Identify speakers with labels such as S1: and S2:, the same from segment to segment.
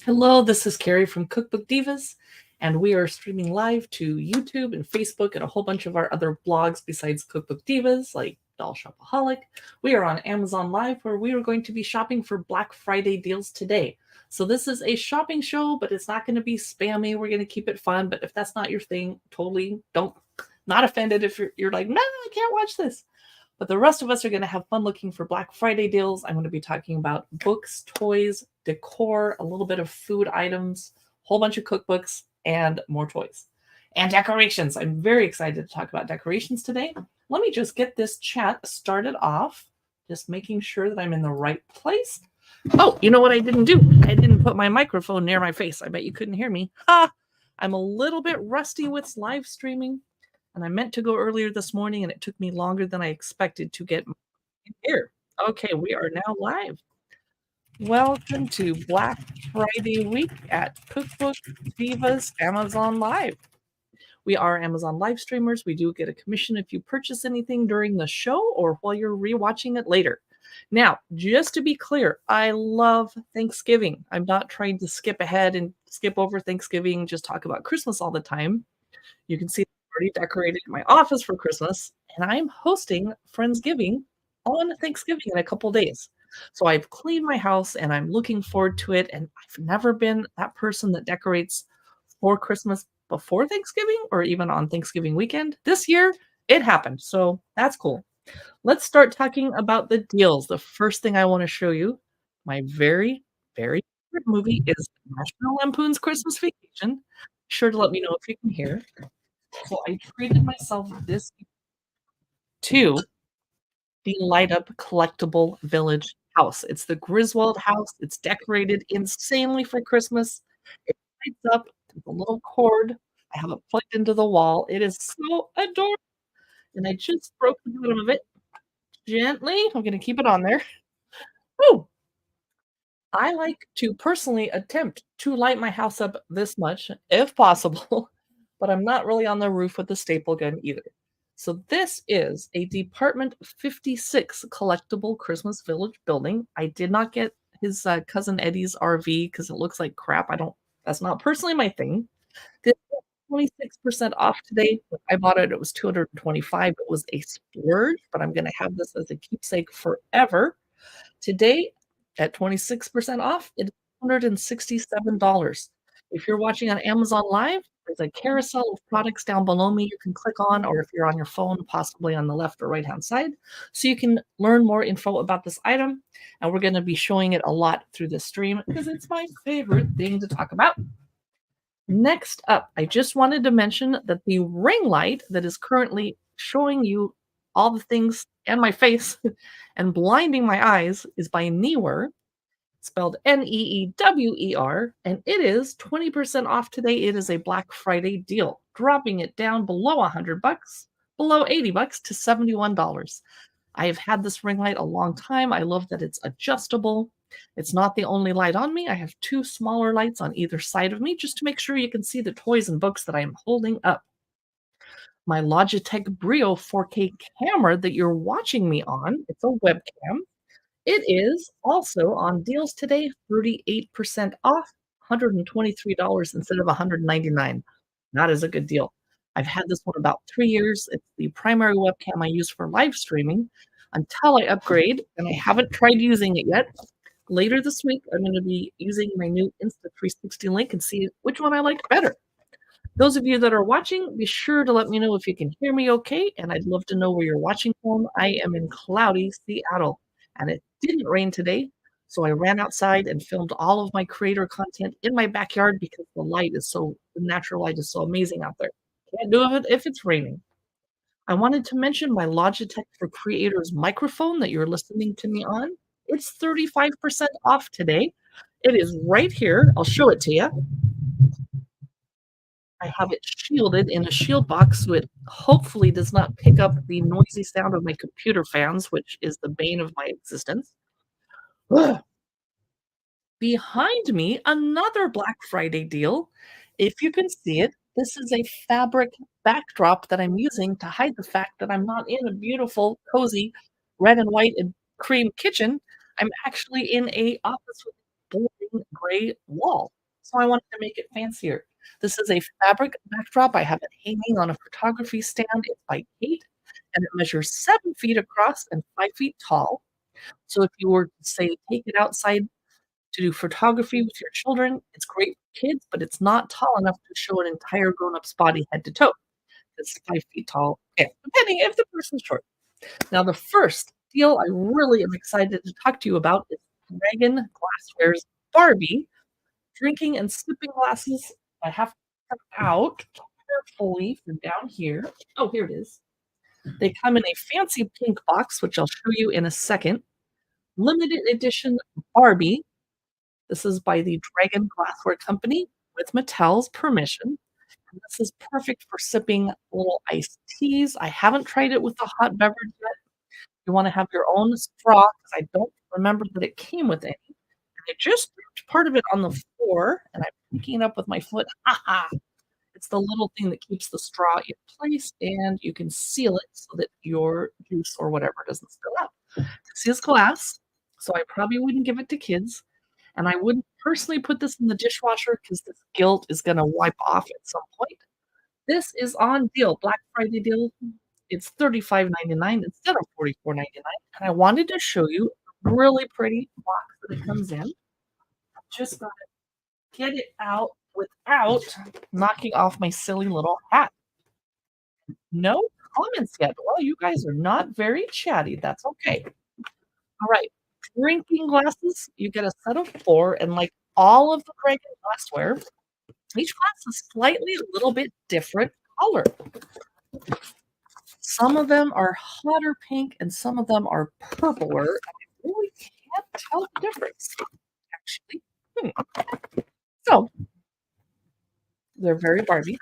S1: Hello, this is Carrie from Cookbook Divas, and we are streaming live to YouTube and Facebook and a whole bunch of our other blogs besides Cookbook Divas, like Doll Shopaholic. We are on Amazon Live, where we are going to be shopping for Black Friday deals today. So this is a shopping show, but it's not going to be spammy. We're going to keep it fun. But if that's not your thing, totally don't not offended if you're like, no, I can't watch this. But the rest of us are going to have fun looking for Black Friday deals. I'm going to be talking about books, toys, decor, a little bit of food items, a whole bunch of cookbooks, and more toys. And decorations. I'm very excited to talk about decorations today. Let me just get this chat started off, just making sure that I'm in the right place. Oh, you know what I didn't do? I didn't put my microphone near my face. I bet you couldn't hear me. I'm a little bit rusty with live streaming, and I meant to go earlier this morning, and it took me longer than I expected to get here. Okay, we are now live. Welcome to Black Friday week at Cookbook Divas Amazon Live. We are Amazon live streamers. We do get a commission if you purchase anything during the show or while you're rewatching it later. Now, just to be clear, I love Thanksgiving. I'm not trying to skip ahead and skip over Thanksgiving, just talk about Christmas all the time. You can see I've already decorated my office for Christmas, and I'm hosting Friendsgiving on Thanksgiving in a couple days. So I've cleaned my house and I'm looking forward to it. And I've never been that person that decorates for Christmas before Thanksgiving or even on Thanksgiving weekend. This year, it happened. So that's cool. Let's start talking about the deals. The first thing I want to show you, my very, very favorite movie is National Lampoon's Christmas Vacation. Sure to let me know if you can hear. So I treated myself this to the light up collectible village house. It's the Griswold house. It's decorated insanely for Christmas. It lights up with a little cord. I have it plugged into the wall. It is so adorable. And I just broke the bottom of it gently. I'm going to keep it on there. Woo! I like to personally attempt to light my house up this much, if possible, but I'm not really on the roof with the staple gun either. So this is a Department 56 collectible Christmas Village building. I did not get his cousin Eddie's RV because it looks like crap. I don't. That's not personally my thing. This is 26% off today. When I bought it, it was 225. It was a splurge, but I'm going to have this as a keepsake forever. Today, at 26% off, it's $167. If you're watching on Amazon Live, there's a carousel of products down below me you can click on, or if you're on your phone, possibly on the left or right-hand side, so you can learn more info about this item. And we're going to be showing it a lot through this stream because it's my favorite thing to talk about. Next up, I just wanted to mention that the ring light that is currently showing you all the things and my face and blinding my eyes is by Neewer, spelled Neewer, and it is 20% off today. It is a Black Friday deal, dropping it down below $100, below $80 to $71. I have had this ring light a long time. I love that it's adjustable. It's not the only light on me. I have two smaller lights on either side of me just to make sure you can see the toys and books that I am holding up. My Logitech Brio 4K camera that you're watching me on, it's a webcam. It is also on deals today, 38% off, $123 instead of $199. That is a good deal. I've had this one about 3 years. It's the primary webcam I use for live streaming until I upgrade, and I haven't tried using it yet. Later this week, I'm going to be using my new Insta360 link and see which one I like better. Those of you that are watching, be sure to let me know if you can hear me okay, and I'd love to know where you're watching from. I am in cloudy Seattle, and it didn't rain today, so I ran outside and filmed all of my creator content in my backyard because the natural light is so amazing out there. Can't do it if it's raining. I wanted to mention my Logitech for Creators microphone that you're listening to me on. It's 35% off today. It is right here. I'll show it to you. I have it shielded in a shield box so it hopefully does not pick up the noisy sound of my computer fans, which is the bane of my existence. Ugh. Behind me, another Black Friday deal. If you can see it, this is a fabric backdrop that I'm using to hide the fact that I'm not in a beautiful, cozy red and white and cream kitchen. I'm actually in a office with boring gray wall. So I wanted to make it fancier. This is a fabric backdrop. I have it hanging on a photography stand. It's by Kate, and it measures 7 feet across and 5 feet tall. So if you were to say take it outside to do photography with your children, it's great for kids, but it's not tall enough to show an entire grown-up's body head to toe. It's 5 feet tall, yeah, depending if the person's short. Now, the first deal I really am excited to talk to you about is Dragon Glassware's Barbie drinking and sipping glasses. I have to come out carefully from down here. Oh, here it is. They come in a fancy pink box, which I'll show you in a second. Limited edition Barbie. This is by the Dragon Glassware Company with Mattel's permission. And this is perfect for sipping little iced teas. I haven't tried it with a hot beverage yet. You want to have your own straw because I don't remember that it came with any. And I just dropped part of it on the floor, and I'm picking it up with my foot. Ha ha! It's the little thing that keeps the straw in place, and you can seal it so that your juice or whatever doesn't spill out. This is glass, so I probably wouldn't give it to kids. And I wouldn't personally put this in the dishwasher because this gilt is going to wipe off at some point. This is on deal, Black Friday deal. It's $35.99 instead of $44.99. And I wanted to show you a really pretty box that it comes in. Just got to get it out without knocking off my silly little hat. No comments yet. Well, you guys are not very chatty. That's okay. All right. Drinking glasses, you get a set of 4, and like all of the Dragon glassware, each glass is slightly a little bit different color. Some of them are hotter pink, and some of them are purpler. I really can't tell the difference, actually. So, they're very Barbie.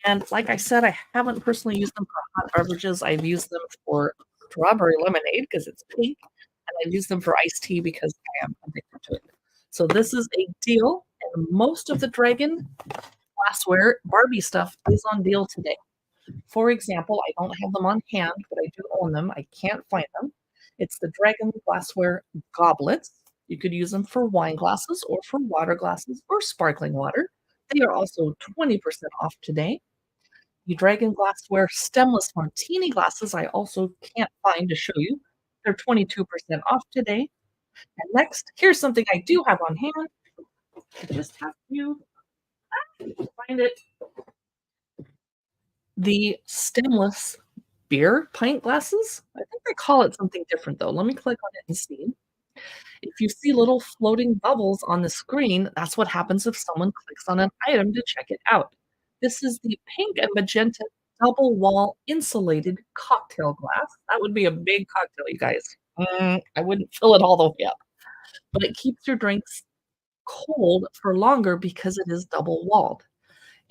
S1: And like I said, I haven't personally used them for hot beverages. I've used them for strawberry lemonade because it's pink. And I've used them for iced tea because I am addicted to it. So this is a deal, and most of the Dragon glassware Barbie stuff is on deal today. For example, I don't have them on hand, but I do own them. I can't find them. It's the Dragon glassware goblets. You could use them for wine glasses or for water glasses or sparkling water. They are also 20% off today. The Dragon glassware stemless martini glasses I also can't find to show you. They're 22% off today. And next, here's something I do have on hand. I just have to find it. The stemless beer pint glasses. I think they call it something different though. Let me click on it and see. If you see little floating bubbles on the screen, that's what happens if someone clicks on an item to check it out. This is the pink and magenta double wall insulated cocktail glass. That would be a big cocktail, you guys. I wouldn't fill it all the way up. But it keeps your drinks cold for longer because it is double walled.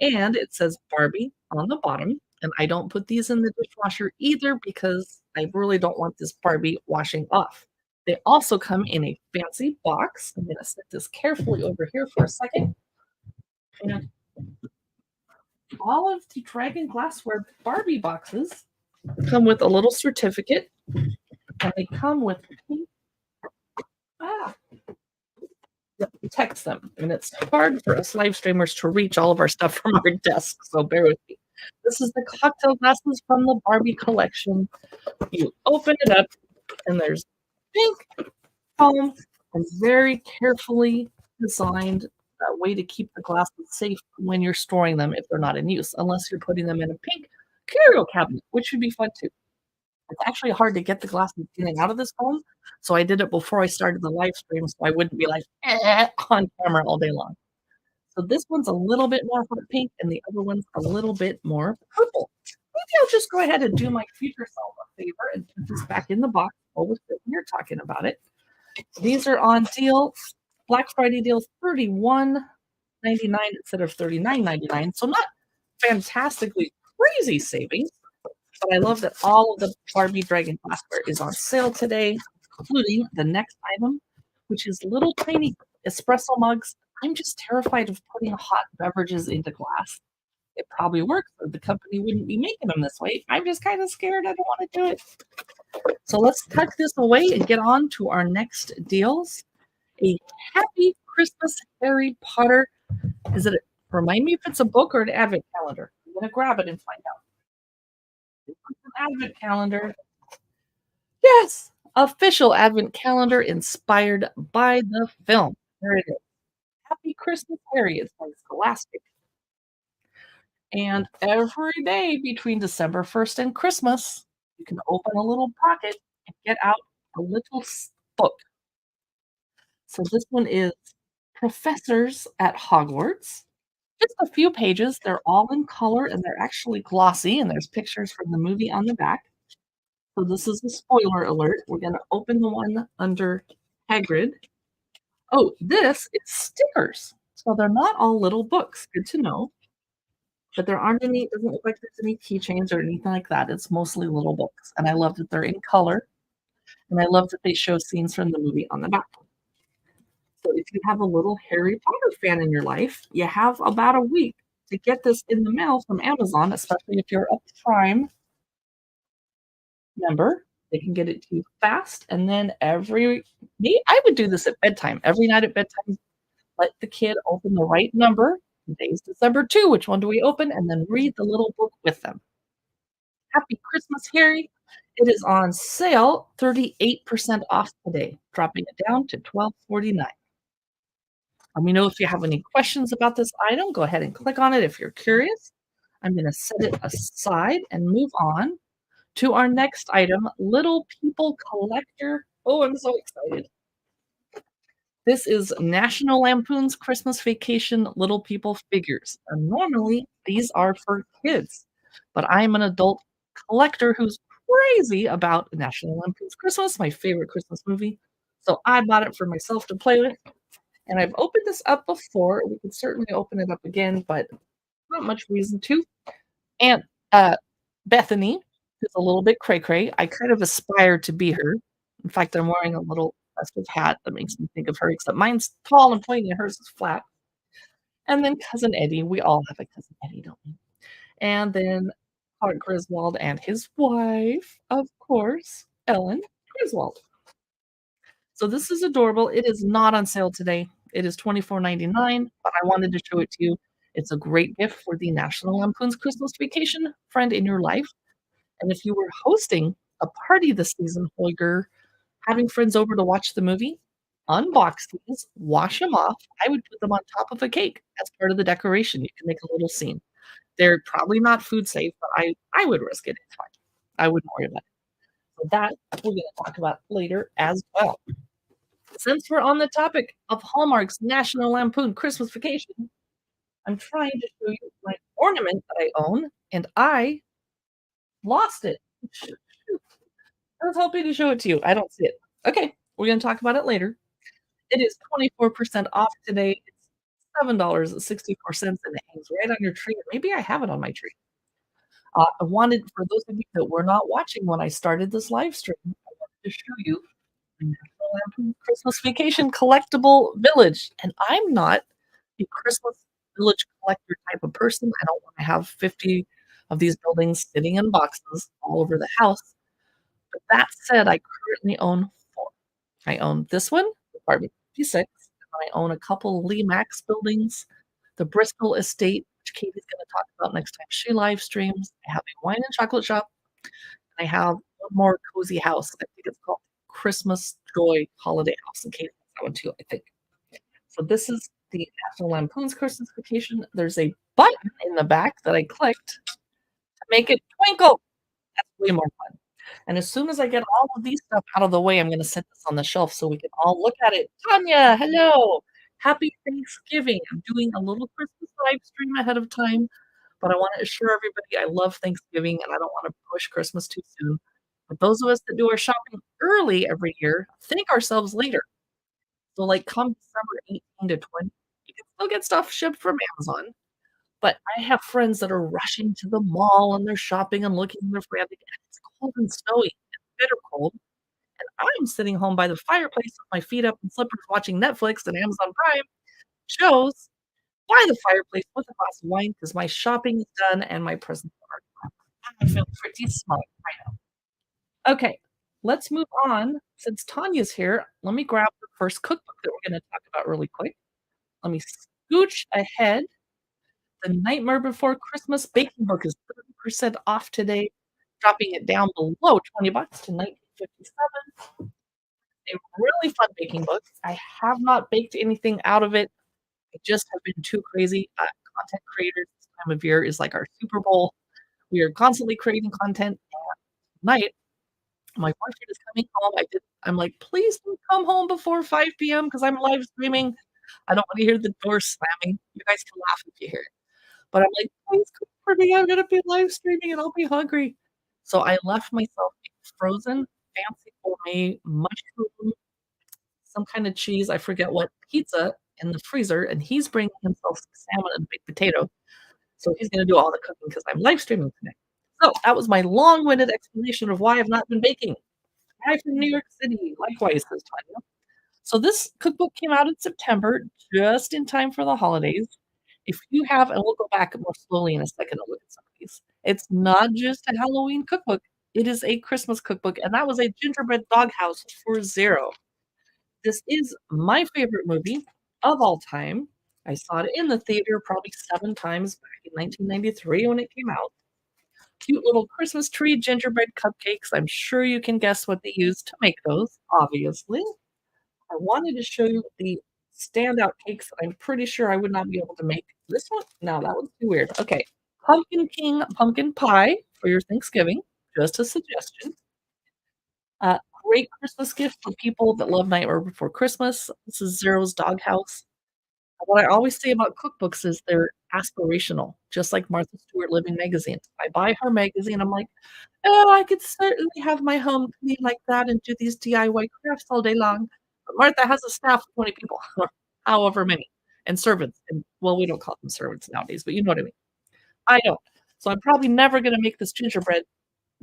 S1: And it says Barbie on the bottom. And I don't put these in the dishwasher either because I really don't want this Barbie washing off. They also come in a fancy box. I'm going to set this carefully over here for a second. And all of the Dragon glassware Barbie boxes come with a little certificate, and they come with text them. And it's hard for us live streamers to reach all of our stuff from our desks, so bear with me. This is the cocktail glasses from the Barbie collection. You open it up, and there's pink foam and very carefully designed way to keep the glasses safe when you're storing them if they're not in use, unless you're putting them in a pink curio cabinet, which would be fun too. It's actually hard to get the glasses in and out of this foam, so I did it before I started the live stream so I wouldn't be like on camera all day long. So this one's a little bit more hot pink, and the other one's a little bit more purple. Maybe I'll just go ahead and do my future self a favor and put this back in the box while we're talking about it. These are on deal, Black Friday deal, $31.99 instead of $39.99. So not fantastically crazy savings, but I love that all of the Barbie Dragon glassware is on sale today, including the next item, which is little tiny espresso mugs. I'm just terrified of putting hot beverages into glass. It probably works, or the company wouldn't be making them this way. I'm just kind of scared. I don't want to do it. So let's tuck this away and get on to our next deals. A happy Christmas Harry Potter. Is it? Remind me if it's a book or an advent calendar. I'm gonna grab it and find out. It's an advent calendar. Yes, official advent calendar inspired by the film. There it is. Happy Christmas, Harry. It's by Scholastic. And every day between December 1st and Christmas, you can open a little pocket and get out a little book. So this one is Professors at Hogwarts. Just a few pages. They're all in color and they're actually glossy, and there's pictures from the movie on the back. So this is a spoiler alert. We're going to open the one under Hagrid. Oh, this is stickers. So they're not all little books. Good to know. But there aren't any, it doesn't look like there's any keychains or anything like that. It's mostly little books. And I love that they're in color. And I love that they show scenes from the movie on the back. So if you have a little Harry Potter fan in your life, you have about a week to get this in the mail from Amazon, especially if you're a Prime member. They can get it to you fast. And then I would do this at bedtime. Every night at bedtime, let the kid open the right number. Today's December 2. Which one do we open? And then read the little book with them. Happy Christmas, Harry. It is on sale, 38% off today, dropping it down to $12.49. Let me know if you have any questions about this item. Go ahead and click on it if you're curious. I'm going to set it aside and move on to our next item, Little People Collector. Oh, I'm so excited. This is National Lampoon's Christmas Vacation Little People figures. And normally, these are for kids, but I'm an adult collector who's crazy about National Lampoon's Christmas, my favorite Christmas movie. So I bought it for myself to play with. And I've opened this up before. We can certainly open it up again, but not much reason to. And Bethany, who's a little bit cray-cray, I kind of aspire to be her. In fact, I'm wearing a little festive hat that makes me think of her, except mine's tall and pointy and hers is flat. And then Cousin Eddie. We all have a Cousin Eddie, don't we? And then Clark Griswold and his wife, of course, Ellen Griswold. So this is adorable. It is not on sale today. It is $24.99, but I wanted to show it to you. It's a great gift for the National Lampoon's Christmas Vacation friend in your life. And if you were hosting a party this season while you're having friends over to watch the movie, unbox these, wash them off. I would put them on top of a cake as part of the decoration. You can make a little scene. They're probably not food safe, but I would risk it. It's fine. I wouldn't worry about it. So that we're going to talk about later as well. Since we're on the topic of Hallmark's National Lampoon Christmas Vacation, I'm trying to show you my ornament that I own, and I lost it. Shoot. I was hoping to show it to you. I don't see it. Okay, we're going to talk about it later. It is 24% off today. It's $7.64, and it hangs right on your tree. Maybe I have it on my tree. I wanted, for those of you that were not watching when I started this live stream, I wanted to show you the National Lampoon Christmas Vacation Collectible Village. And I'm not a Christmas village collector type of person. I don't want to have 50 of these buildings sitting in boxes all over the house. But that said, I currently own 4. I own this one, apartment 56. And I own a couple Lee Max buildings, the Bristol Estate, which Katie's going to talk about next time she live streams. I have a wine and chocolate shop. And I have one more cozy house. I think it's called Christmas Joy Holiday House. And Katie has that one too, I think. So this is the National Lampoon's Christmas Vacation. There's a button in the back that I clicked to make it twinkle. That's way more fun. And as soon as I get all of these stuff out of the way, I'm going to set this on the shelf so we can all look at it. Tanya, hello. Happy Thanksgiving. I'm doing a little Christmas live stream ahead of time, but I want to assure everybody I love Thanksgiving and I don't want to push Christmas too soon. But those of us that do our shopping early every year thank ourselves later. So like come December 18 to 20, you can still get stuff shipped from Amazon. But I have friends that are rushing to the mall and they're shopping and looking and they're frantic. And it's cold and snowy and bitter cold. And I'm sitting home by the fireplace with my feet up and slippers watching Netflix and Amazon Prime shows by the fireplace with a glass of wine because my shopping is done and my presents are done. I feel pretty smug right now. Okay, let's move on. Since Tanya's here, let me grab the first cookbook that we're going to talk about really quick. let me scooch ahead. The Nightmare Before Christmas baking book is 30% off today, dropping it down below 20 bucks to 1957. A really fun baking book. I have not baked anything out of it. I just have been too crazy. Content creators this time of year is like our Super Bowl. We are constantly creating content. Night, my boyfriend is coming home. I'm like, please don't come home before 5 p.m. because I'm live streaming. I don't want to hear the door slamming. You guys can laugh if you hear it. But I'm like, "Please cook for me, I'm gonna be live streaming and I'll be hungry." So I left myself a frozen fancy gourmet mushroom, some kind of cheese, I forget what, pizza in the freezer, and he's bringing himself some salmon and baked potato. So he's gonna do all the cooking because 'cause I'm live streaming today. So that was my long-winded explanation of why I've not been baking. Hi from New York City. Likewise, says Tanya. So this cookbook came out in September, just in time for the holidays. If you have and we'll go back more slowly in a second and look at some of these. It's not just a Halloween cookbook, it is a Christmas cookbook, and that was a gingerbread doghouse for 0. This is my favorite movie of all time. I saw it in the theater probably 7 times back in 1993 when it came out. Cute little Christmas tree gingerbread cupcakes. I'm sure you can guess what they used to make those, obviously. I wanted to show you the standout cakes that I'm pretty sure I would not be able to make. This one? No, that one's too weird. Okay. Pumpkin King pumpkin pie for your Thanksgiving. Just a suggestion. Great Christmas gift for people that love Nightmare Before Christmas. This is Zero's Doghouse. What I always say about cookbooks is they're aspirational, just like Martha Stewart Living Magazine. I buy her magazine, I'm like, "Oh, I could certainly have my home clean like that and do these DIY crafts all day long." But Martha has a staff of 20 people, or however many, and servants, and well, we don't call them servants nowadays, but you know what I mean. I don't. So I'm probably never gonna make this gingerbread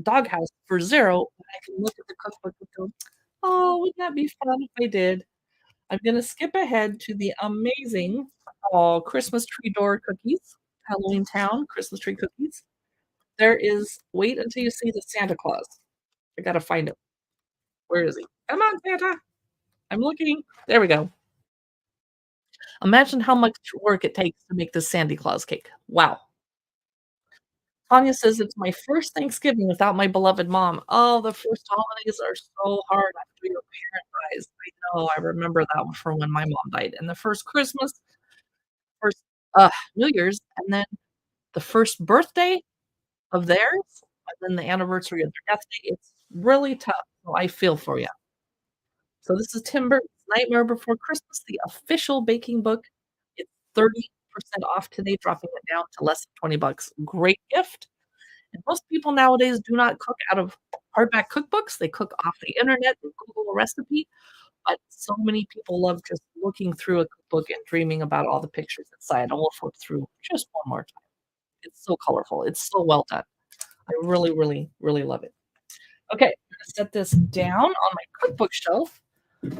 S1: doghouse for 0, but I can look at the cookbook and go, "Oh, wouldn't that be fun if I did?" I'm gonna skip ahead to the amazing, Christmas tree door cookies, Halloween Town Christmas tree cookies. There is wait until you see the Santa Claus. I gotta find him. Where is he? Come on, Santa. I'm looking. There we go. Imagine how much work it takes to make this Sandy Claus cake. Wow. Tanya says, "It's my first Thanksgiving without my beloved mom." Oh, the first holidays are so hard after your parent dies. I know, I remember that one from when my mom died, and the first Christmas, first, New Year's, and then the first birthday of theirs, and then the anniversary of their death date. It's really tough, so I feel for you. So this is Tim Burton's Nightmare Before Christmas, the official baking book. It's 30% off today, dropping it down to less than 20 bucks. Great gift. And most people nowadays do not cook out of hardback cookbooks. They cook off the internet and Google a recipe. But so many people love just looking through a cookbook and dreaming about all the pictures inside. And we'll flip through just one more time. It's so colorful. It's so well done. I really, really, really love it. Okay, I'm gonna set this down on my cookbook shelf.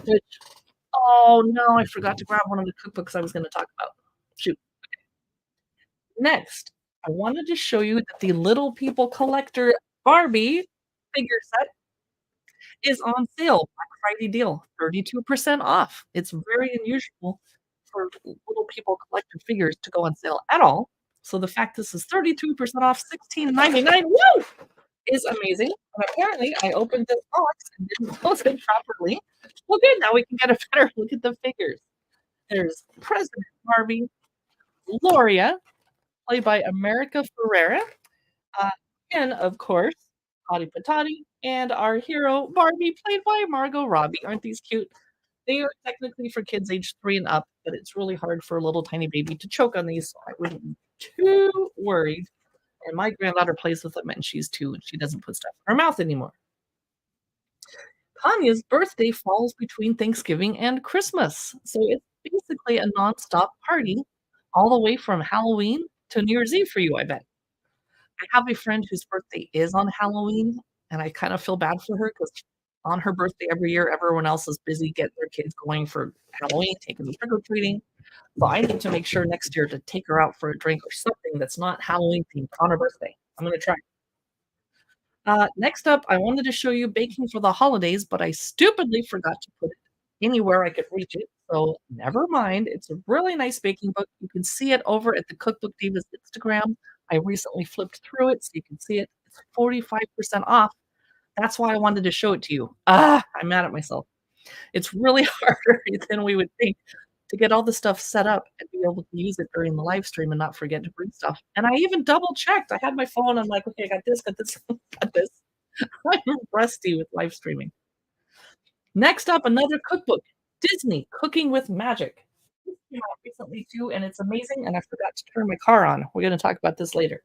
S1: Which, oh no, I forgot to grab one of the cookbooks I was going to talk about. Shoot. Next, I wanted to show you that the Little People Collector Barbie figure set is on sale. Black Friday deal, 32% off. It's very unusual for Little People Collector figures to go on sale at all. So the fact this is 32% off, 16.99, woo, is amazing. And apparently, I opened this box and didn't close it properly. Well, good. Now we can get a better look at the figures. There's President Barbie, Gloria, played by America Ferrera, uh, and of course, Hottie Patati, and our hero Barbie, played by Margot Robbie. Aren't these cute? They are technically for kids age 3 and up, but it's really hard for a little tiny baby to choke on these, so I wouldn't be too worried. And my granddaughter plays with them, and she's 2, and she doesn't put stuff in her mouth anymore. Tanya's birthday falls between Thanksgiving and Christmas, so it's basically a nonstop party all the way from Halloween to New Year's Eve for you, I bet. I have a friend whose birthday is on Halloween, and I kind of feel bad for her because on her birthday every year, everyone else is busy getting their kids going for Halloween, taking them trick or treating. So I need to make sure next year to take her out for a drink or something that's not Halloween themed on her birthday. I'm gonna try. Next up, I wanted to show you baking for the holidays, but I stupidly forgot to put it anywhere I could reach it. So never mind. It's a really nice baking book. You can see it over at the Cookbook Divas Instagram. I recently flipped through it so you can see it. It's 45% off. That's why I wanted to show it to you. I'm mad at myself. It's really harder than we would think to get all the stuff set up and be able to use it during the live stream and not forget to bring stuff. And I even double checked. I had my phone. I'm like, okay, I got this, got this, got this. I'm rusty with live streaming. Next up, another cookbook, Disney Cooking with Magic. This came out recently too, and it's amazing. And I forgot to turn my car on. We're going to talk about this later.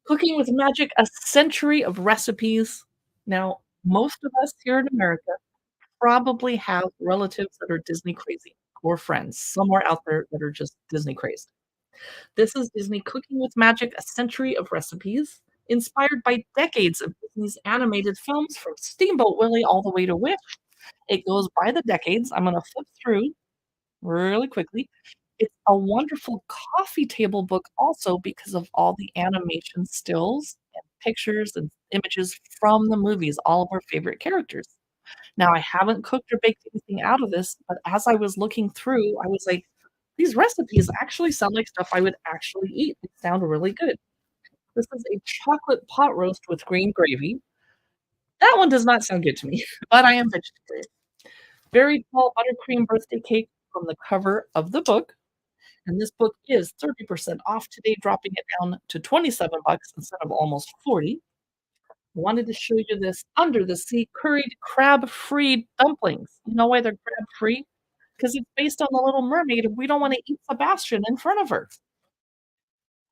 S1: Cooking with Magic, a century of recipes. Now, most of us here in America probably have relatives that are Disney crazy or friends somewhere out there that are just Disney crazed. This is Disney Cooking with Magic, a century of recipes, inspired by decades of Disney's animated films from Steamboat Willie all the way to Wish. It goes by the decades. I'm gonna flip through really quickly. It's a wonderful coffee table book also because of all the animation stills and pictures and images from the movies, all of our favorite characters. Now, I haven't cooked or baked anything out of this, but as I was looking through, I was like, "These recipes actually sound like stuff I would actually eat. They sound really good." This is a chocolate pot roast with green gravy. That one does not sound good to me, but I am vegetarian. Very tall buttercream birthday cake from the cover of the book, and this book is 30% off today, dropping it down to 27 bucks instead of almost 40. Wanted to show you this under the sea curried crab-free dumplings. You know why they're crab-free? 'Cause it's based on The Little Mermaid, and we don't wanna eat Sebastian in front of her.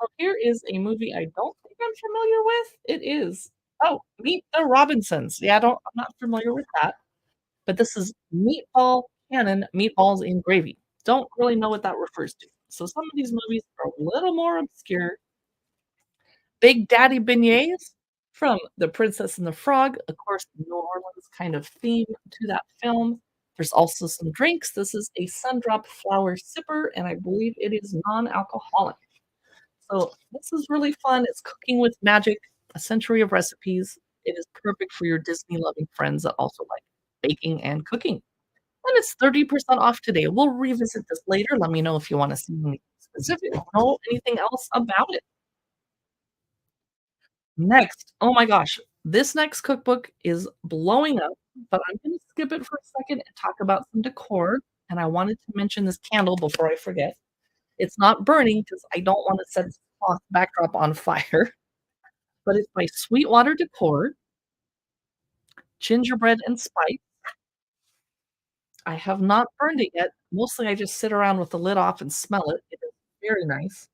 S1: So here is a movie I don't think I'm familiar with. It is Meet the Robinsons. Yeah, I'm not familiar with that, but this is Meatball Cannon, Meatballs in Gravy. Don't really know what that refers to. So some of these movies are a little more obscure. Big Daddy Beignets from The Princess and the Frog, of course, New Orleans kind of theme to that film. There's also some drinks. This is a Sundrop Flower Sipper, and I believe it is non-alcoholic. So this is really fun. It's cooking with magic, a century of recipes. It is perfect for your Disney-loving friends that also like baking and cooking. And it's 30% off today. We'll revisit this later. Let me know if you wanna see any specific know anything else about it. Next, oh my gosh, this next cookbook is blowing up, but I'm gonna skip it for a second and talk about some decor, and I wanted to mention this candle before I forget. It's not burning because I don't wanna set this cloth backdrop on fire, but it's by Sweetwater Decor, gingerbread and spice. I have not burned it yet. Mostly I just sit around with the lid off and smell it. It is very nice.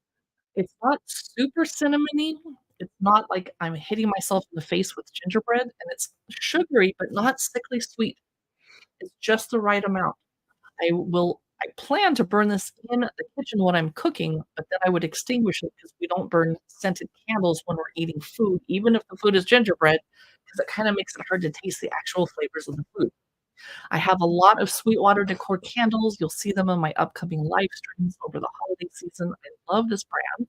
S1: It's not super cinnamony. It's not like I'm hitting myself in the face with gingerbread, and it's sugary, but not sickly sweet. It's just the right amount. I plan to burn this in the kitchen when I'm cooking, but then I would extinguish it because we don't burn scented candles when we're eating food, even if the food is gingerbread, because it kinda makes it hard to taste the actual flavors of the food. I have a lot of Sweetwater Decor candles. You'll see them in my upcoming live streams over the holiday season. I love this brand.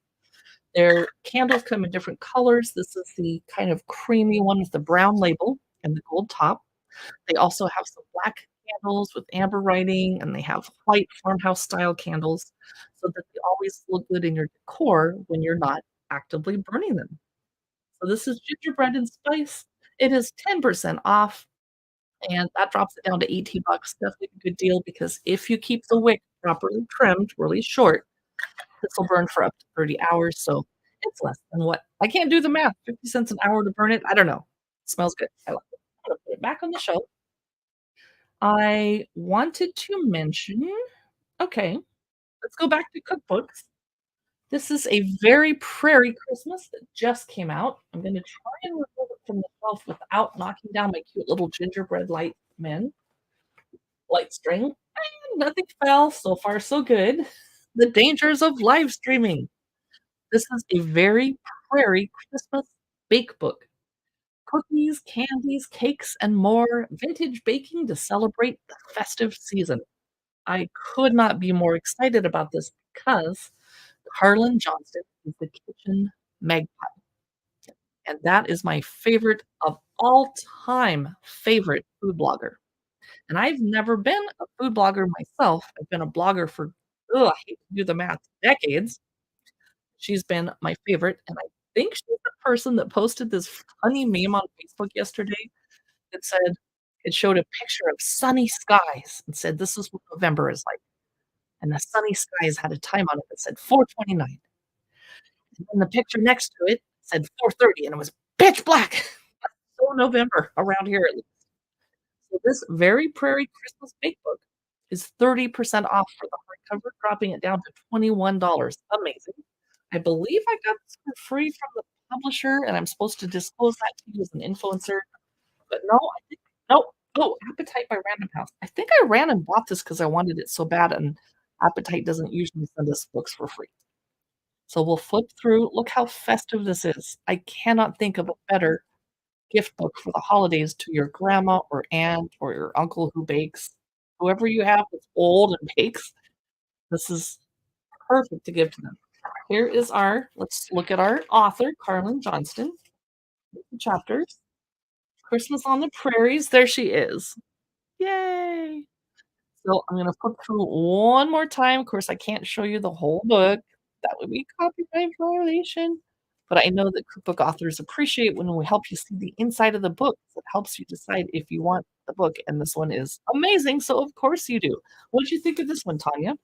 S1: Their candles come in different colors. This is the kind of creamy one with the brown label and the gold top. They also have some black candles with amber writing, and they have white farmhouse style candles so that they always look good in your decor when you're not actively burning them. So this is gingerbread and spice. It is 10% off, and that drops it down to 18 bucks. Definitely a good deal because if you keep the wick properly trimmed really short, this will burn for up to 30 hours, so it's less than what I can't do the math, 50 cents an hour to burn it, I don't know. Smells good, I like it. I'm gonna put it back on the shelf. I wanted to mention okay, let's go back to cookbooks. This is a Very Prairie Christmas that just came out. I'm gonna try and remove it from the shelf without knocking down my cute little gingerbread light string, and nothing fell, so far so good. The dangers of live streaming. This is a Very Prairie Christmas bake book. Cookies, candies, cakes, and more vintage baking to celebrate the festive season. I could not be more excited about this because Carlin Johnston is the kitchen magpie, and that is my favorite of all time favorite food blogger. And I've never been a food blogger myself. I've been a blogger for, ugh, I hate to do the math, decades. She's been my favorite, and I think she's the person that posted this funny meme on Facebook yesterday that said it showed a picture of sunny skies and said, "This is what November is like." And the sunny skies had a time on it that said 4:29. And then the picture next to it said 4:30, and it was pitch black. So November around here at least. So this Very Prairie Christmas Bake Book is 30% off for the hardcover, dropping it down to $21. Amazing. I believe I got this for free from the publisher, and I'm supposed to disclose that to you as an influencer, but no, I think nope. Oh, Appetite by Random House. I think I ran and bought this because I wanted it so bad, and Appetite doesn't usually send us books for free. So we'll flip through. Look how festive this is. I cannot think of a better gift book for the holidays to your grandma or aunt or your uncle who bakes. Whoever you have that's old and bakes, this is perfect to give to them. Here is our let's look at our author, Carlin Johnston. The chapters. Christmas on the Prairies. There she is. Yay! So I'm gonna flip through one more time. Of course, I can't show you the whole book. That would be copyright violation. But I know that cookbook authors appreciate when we help you see the inside of the book. It helps you decide if you want the book, and this one is amazing, so of course you do. What did you think of this one, Tanya?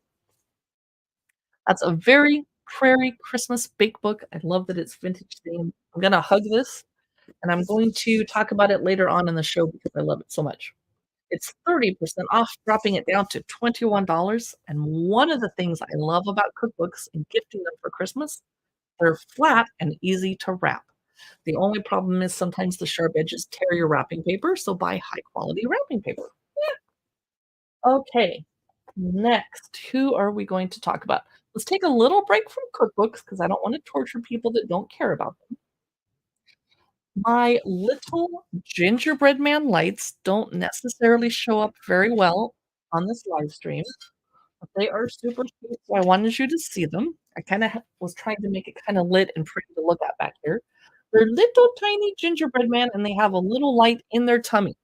S1: That's a Very Prairie Christmas bake book. I love that it's vintage themed. I'm gonna hug this, and I'm going to talk about it later on in the show because I love it so much. It's 30% off, dropping it down to $21, and one of the things I love about cookbooks and gifting them for Christmas, they're flat and easy to wrap. The only problem is sometimes the sharp edges tear your wrapping paper, so buy high quality wrapping paper. Yeah. Okay, next, who are we going to talk about? Let's take a little break from cookbooks because I don't want to torture people that don't care about them. My little gingerbread man lights don't necessarily show up very well on this live stream, but they are super cute, so I wanted you to see them. I kinda was trying to make it kinda lit and pretty to look at back here. They're little tiny gingerbread man, and they have a little light in their tummy.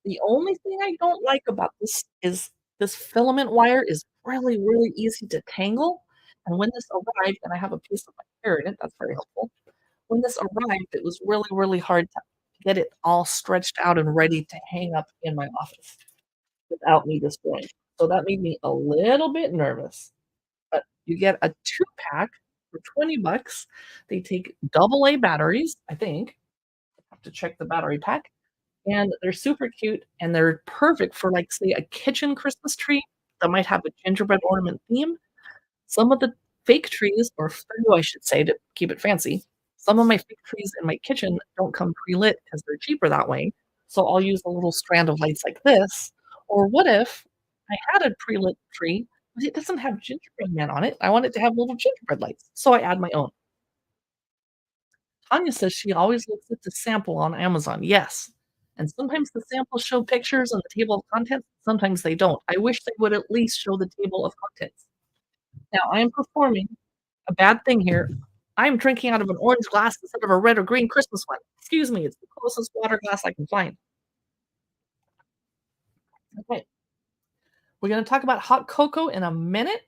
S1: The only thing I don't like about this is this filament wire is really, really easy to tangle, and when this arrived and I have a piece of my hair in it, that's very helpful. When this arrived, it was really, really hard to get it all stretched out and ready to hang up in my office without me destroying it. So that made me a little bit nervous. But you get a 2-pack for 20 bucks. They take double A batteries, I think. I have to check the battery pack. And they're super cute and they're perfect for like, say, a kitchen Christmas tree that might have a gingerbread ornament theme. Some of the fake trees, or faux, I should say, to keep it fancy, some of my fake trees in my kitchen don't come pre-lit because they're cheaper that way, so I'll use a little strand of lights like this. Or what if I had a pre-lit tree, but it doesn't have gingerbread man on it? I want it to have little gingerbread lights, so I add my own. Tanya says she always looks at the sample on Amazon. Yes, and sometimes the samples show pictures on the table of contents, sometimes they don't. I wish they would at least show the table of contents. Now I am performing a bad thing here. I'm drinking out of an orange glass instead of a red or green Christmas one. Excuse me, it's the closest water glass I can find. Okay, we're gonna talk about hot cocoa in a minute,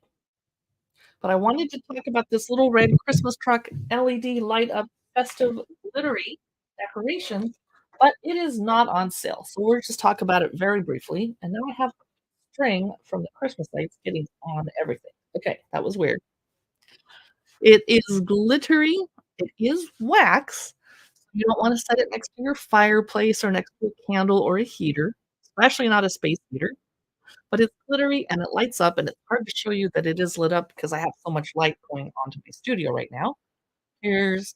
S1: but I wanted to talk about this little red Christmas truck LED light up festive glittery decoration, but it is not on sale. So we'll just talk about it very briefly. And now I have string from the Christmas lights getting on everything. Okay, that was weird. It is glittery. It is wax. You don't wanna set it next to your fireplace or next to a candle or a heater, especially not a space heater, but it's glittery and it lights up, and it's hard to show you that it is lit up because I have so much light going onto my studio right now. Here's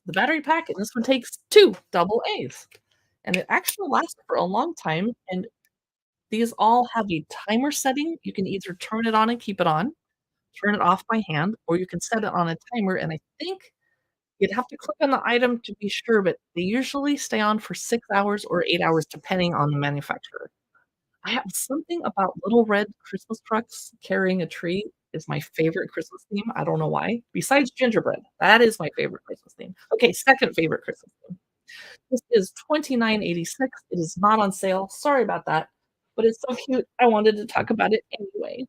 S1: the battery pack, and this one takes 2 double A's, and it actually lasts for a long time, and these all have a timer setting. You can either turn it on and keep it on, turn it off by hand, or you can set it on a timer, and I think you'd have to click on the item to be sure, but they usually stay on for 6 hours or 8 hours depending on the manufacturer. I have something about little red Christmas trucks carrying a tree is my favorite Christmas theme, I don't know why, besides gingerbread. That is my favorite Christmas theme. Okay, second favorite Christmas theme. This is 29.86. It is not on sale. Sorry about that, but it's so cute. I wanted to talk about it anyway.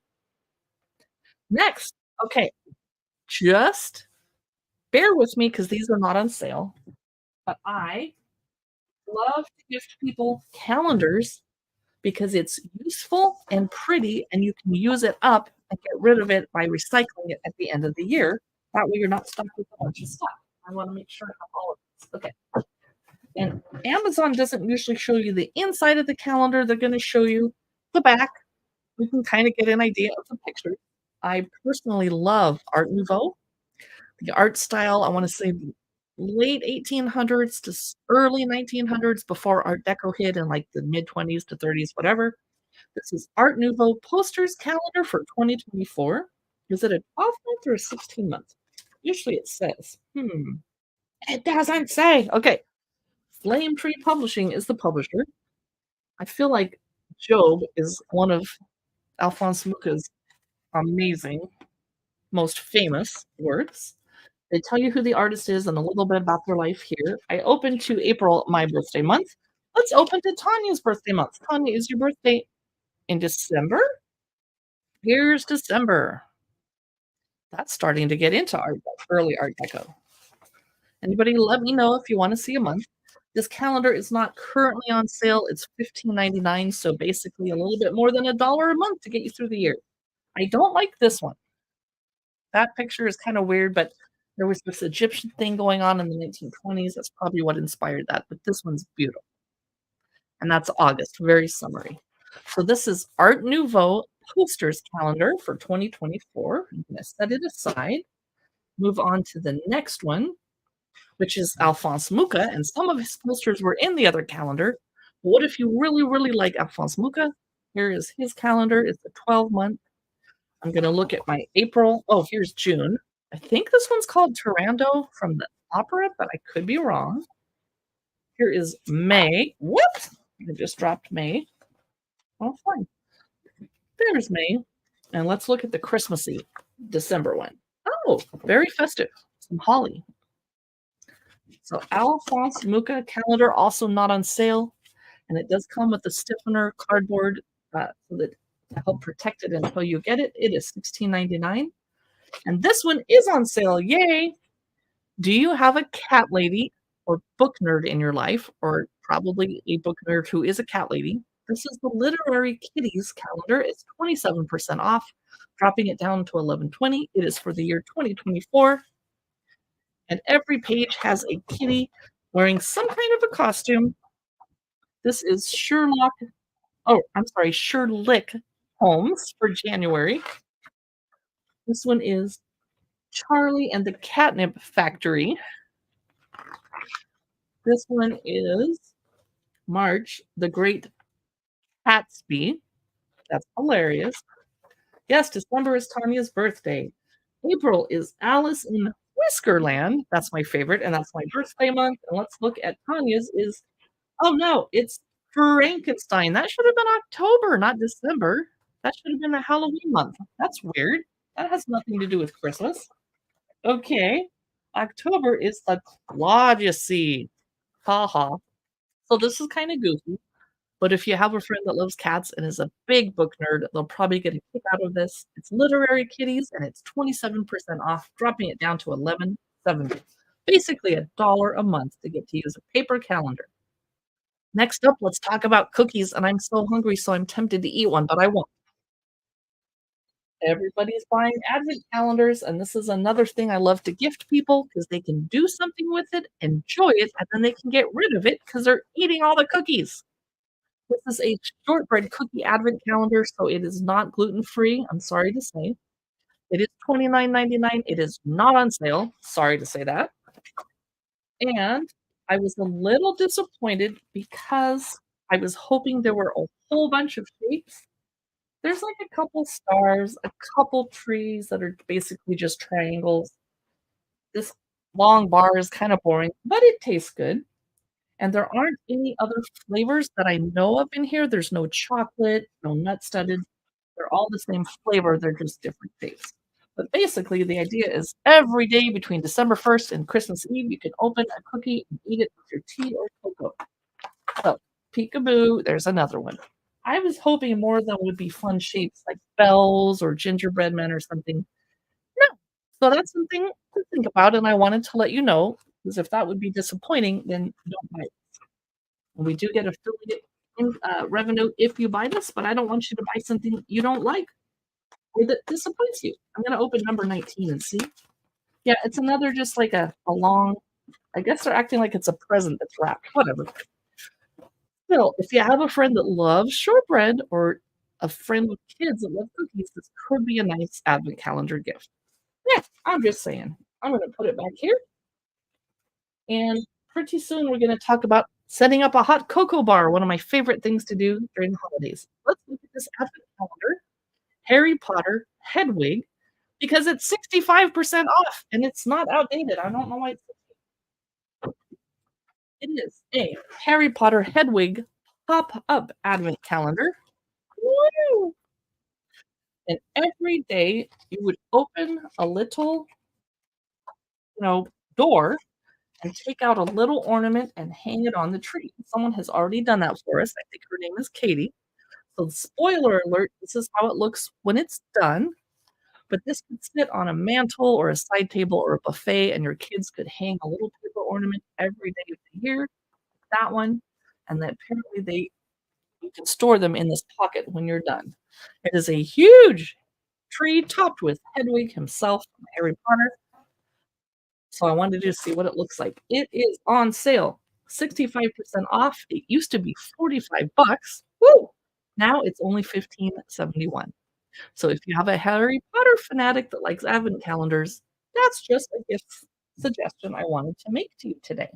S1: Next, okay, just bear with me because these are not on sale, but I love to gift people calendars because it's useful and pretty, and you can use it up and get rid of it by recycling it at the end of the year. That way, you're not stuck with a bunch of stuff. I want to make sure I have all of this. Okay. And Amazon doesn't usually show you the inside of the calendar. They're going to show you the back. You can kind of get an idea of the picture. I personally love Art Nouveau. The art style, I want to say late 1800s to early 1900s before Art Deco hit in like the mid 20s to 30s, whatever. This is Art Nouveau posters calendar for 2024. Is it a 12-month or a 16-month? Usually it says. It doesn't say. Okay. Flame Tree Publishing is the publisher. I feel like Job is one of Alphonse Mucha's amazing, most famous works. They tell you who the artist is and a little bit about their life here. I opened to April, my birthday month. Let's open to Tanya's birthday month. Tanya, is your birthday in December? Here's December. That's starting to get into early Art Deco. Anybody let me know if you want to see a month. This calendar is not currently on sale. It's $15.99, so basically a little bit more than $1 a month to get you through the year. I don't like this one. That picture is kind of weird, but there was this Egyptian thing going on in the 1920s. That's probably what inspired that, but this one's beautiful. And that's August, very summery. So this is Art Nouveau posters calendar for 2024. I'm going to set it aside. Move on to the next one, which is Alphonse Mucha, and some of his posters were in the other calendar. What if you really, really like Alphonse Mucha? Here is his calendar. It's a 12-month. I'm going to look at my April. Oh, here's June. I think this one's called Turandot from the opera, but I could be wrong. Here is May. Whoops! I just dropped May. Oh, fine. There's May. And let's look at the Christmassy December one. Oh, very festive. Some holly. So Alphonse Mucha calendar, also not on sale. And it does come with a stiffener cardboard so that to help protect it until you get it. It is $16.99. And this one is on sale. Yay! Do you have a cat lady or book nerd in your life, or probably a book nerd who is a cat lady? This is the Literary Kitties calendar. It's 27% off, dropping it down to $11.20. It is for the year 2024. And every page has a kitty wearing some kind of a costume. This is Sherlock Holmes for January. This one is Charlie and the Catnip Factory. This one is March, the Great Gatsby. That's hilarious. Yes, December is Tanya's birthday. April is Alice in Whiskerland. That's my favorite, and that's my birthday month. And let's look at Tanya's oh no, it's Frankenstein. That should have been October, not December. That should have been the Halloween month. That's weird. That has nothing to do with Christmas. Okay. October is the Claudiacy. Ha ha. So this is kind of goofy. But if you have a friend that loves cats and is a big book nerd, they'll probably get a kick out of this. It's Literary Kitties, and it's 27% off, dropping it down to $11.70. Basically $1 a month to get to use a paper calendar. Next up, let's talk about cookies, and I'm so hungry, so I'm tempted to eat one, but I won't. Everybody's buying advent calendars, and this is another thing I love to gift people because they can do something with it, enjoy it, and then they can get rid of it because they're eating all the cookies. This is a shortbread cookie advent calendar, so it is not gluten-free, I'm sorry to say. It is $29.99. It is not on sale. Sorry to say that. And I was a little disappointed because I was hoping there were a whole bunch of shapes. There's like a couple stars, a couple trees that are basically just triangles. This long bar is kind of boring, but it tastes good. And there aren't any other flavors that I know of in here. There's no chocolate, no nut studded. They're all the same flavor, they're just different shapes. But basically, the idea is every day between December 1st and Christmas Eve, you can open a cookie and eat it with your tea or cocoa. So, peekaboo, there's another one. I was hoping more of them would be fun shapes like bells or gingerbread men or something. No. So that's something to think about, and I wanted to let you know, because if that would be disappointing, then don't buy it. We do get affiliate revenue if you buy this, but I don't want you to buy something you don't like or that disappoints you. I'm gonna open number 19 and see. Yeah, it's another just like a long. I guess they're acting like it's a present that's wrapped. Whatever. Still, if you have a friend that loves shortbread or a friend with kids that love cookies, this could be a nice advent calendar gift. Yeah, I'm just saying. I'm gonna put it back here, and pretty soon we're gonna talk about setting up a hot cocoa bar, one of my favorite things to do during the holidays. Let's look at this advent calendar, Harry Potter Hedwig, because it's 65% off and it's not outdated. I don't know why it is a Harry Potter Hedwig pop-up advent calendar. Woo! And every day you would open a little, door and take out a little ornament and hang it on the tree. Someone has already done that for us. I think her name is Katie. So, spoiler alert, this is how it looks when it's done. But this could sit on a mantle or a side table or a buffet, and your kids could hang a little paper ornament every day of the year. That one, and then apparently you can store them in this pocket when you're done. It is a huge tree topped with Hedwig himself from Harry Potter. So I wanted to see what it looks like. It is on sale, 65% off. It used to be 45 bucks. Woo! Now it's only 15.71. So if you have a Harry Potter fanatic that likes advent calendars, that's just a gift suggestion I wanted to make to you today.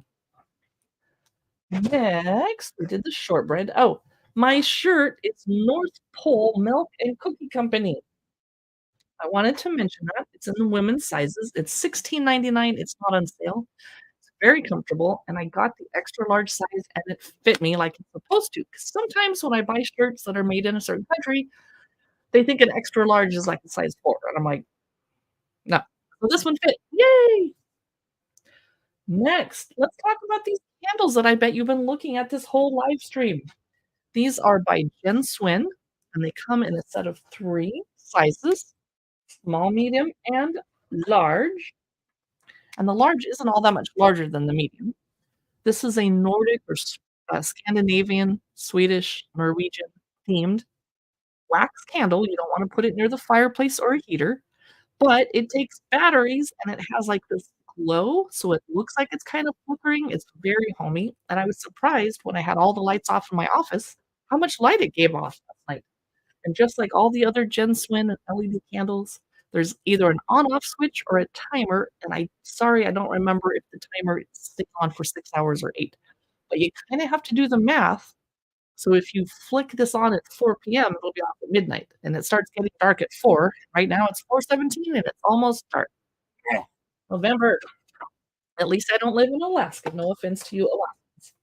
S1: Next, we did the shortbread. Oh, my shirt, it's North Pole Milk and Cookie Company. I wanted to mention that. It's in the women's sizes. It's 16.99. It's not on sale. It's very comfortable, and I got the extra large size, and it fit me like it's supposed to. Because sometimes when I buy shirts that are made in a certain country, they think an extra large is like a size 4, and I'm like, "No." So this one fit. Yay! Next, let's talk about these candles that I bet you've been looking at this whole live stream. These are by Jen Swin, and they come in a set of 3 sizes: small, medium, and large. And the large isn't all that much larger than the medium. This is a Nordic or Scandinavian, Swedish, Norwegian themed wax candle. You don't wanna put it near the fireplace or a heater, but it takes batteries and it has, like, this glow, so it looks like it's kind of flickering. It's very homey, and I was surprised when I had all the lights off in my office, how much light it gave off last night. And just like all the other Jen Swin LED candles, there's either an on-off switch or a timer, and I don't remember if the timer sticks on for 6 hours or 8, but you kinda have to do the math. So if you flick this on at 4 PM, it'll be off at midnight, and it starts getting dark at 4. Right now, it's 4:17, and it's almost dark. Ugh. November. At least I don't live in Alaska, no offense to you Alaskans.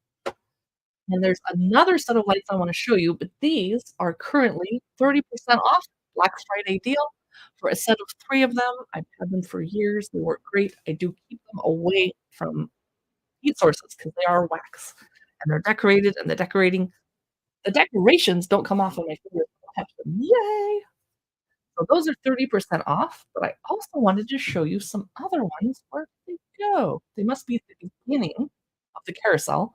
S1: And there's another set of lights I wanna show you, but these are currently 30% off, Black Friday deal for a set of 3 of them. I've had them for years, they work great. I do keep them away from heat sources because they are wax, and they're decorated, and the decorations don't come off of my fingers when I touch them. Yay! So those are 30% off, but I also wanted to show you some other ones. Where did they go? They must be at the beginning of the carousel,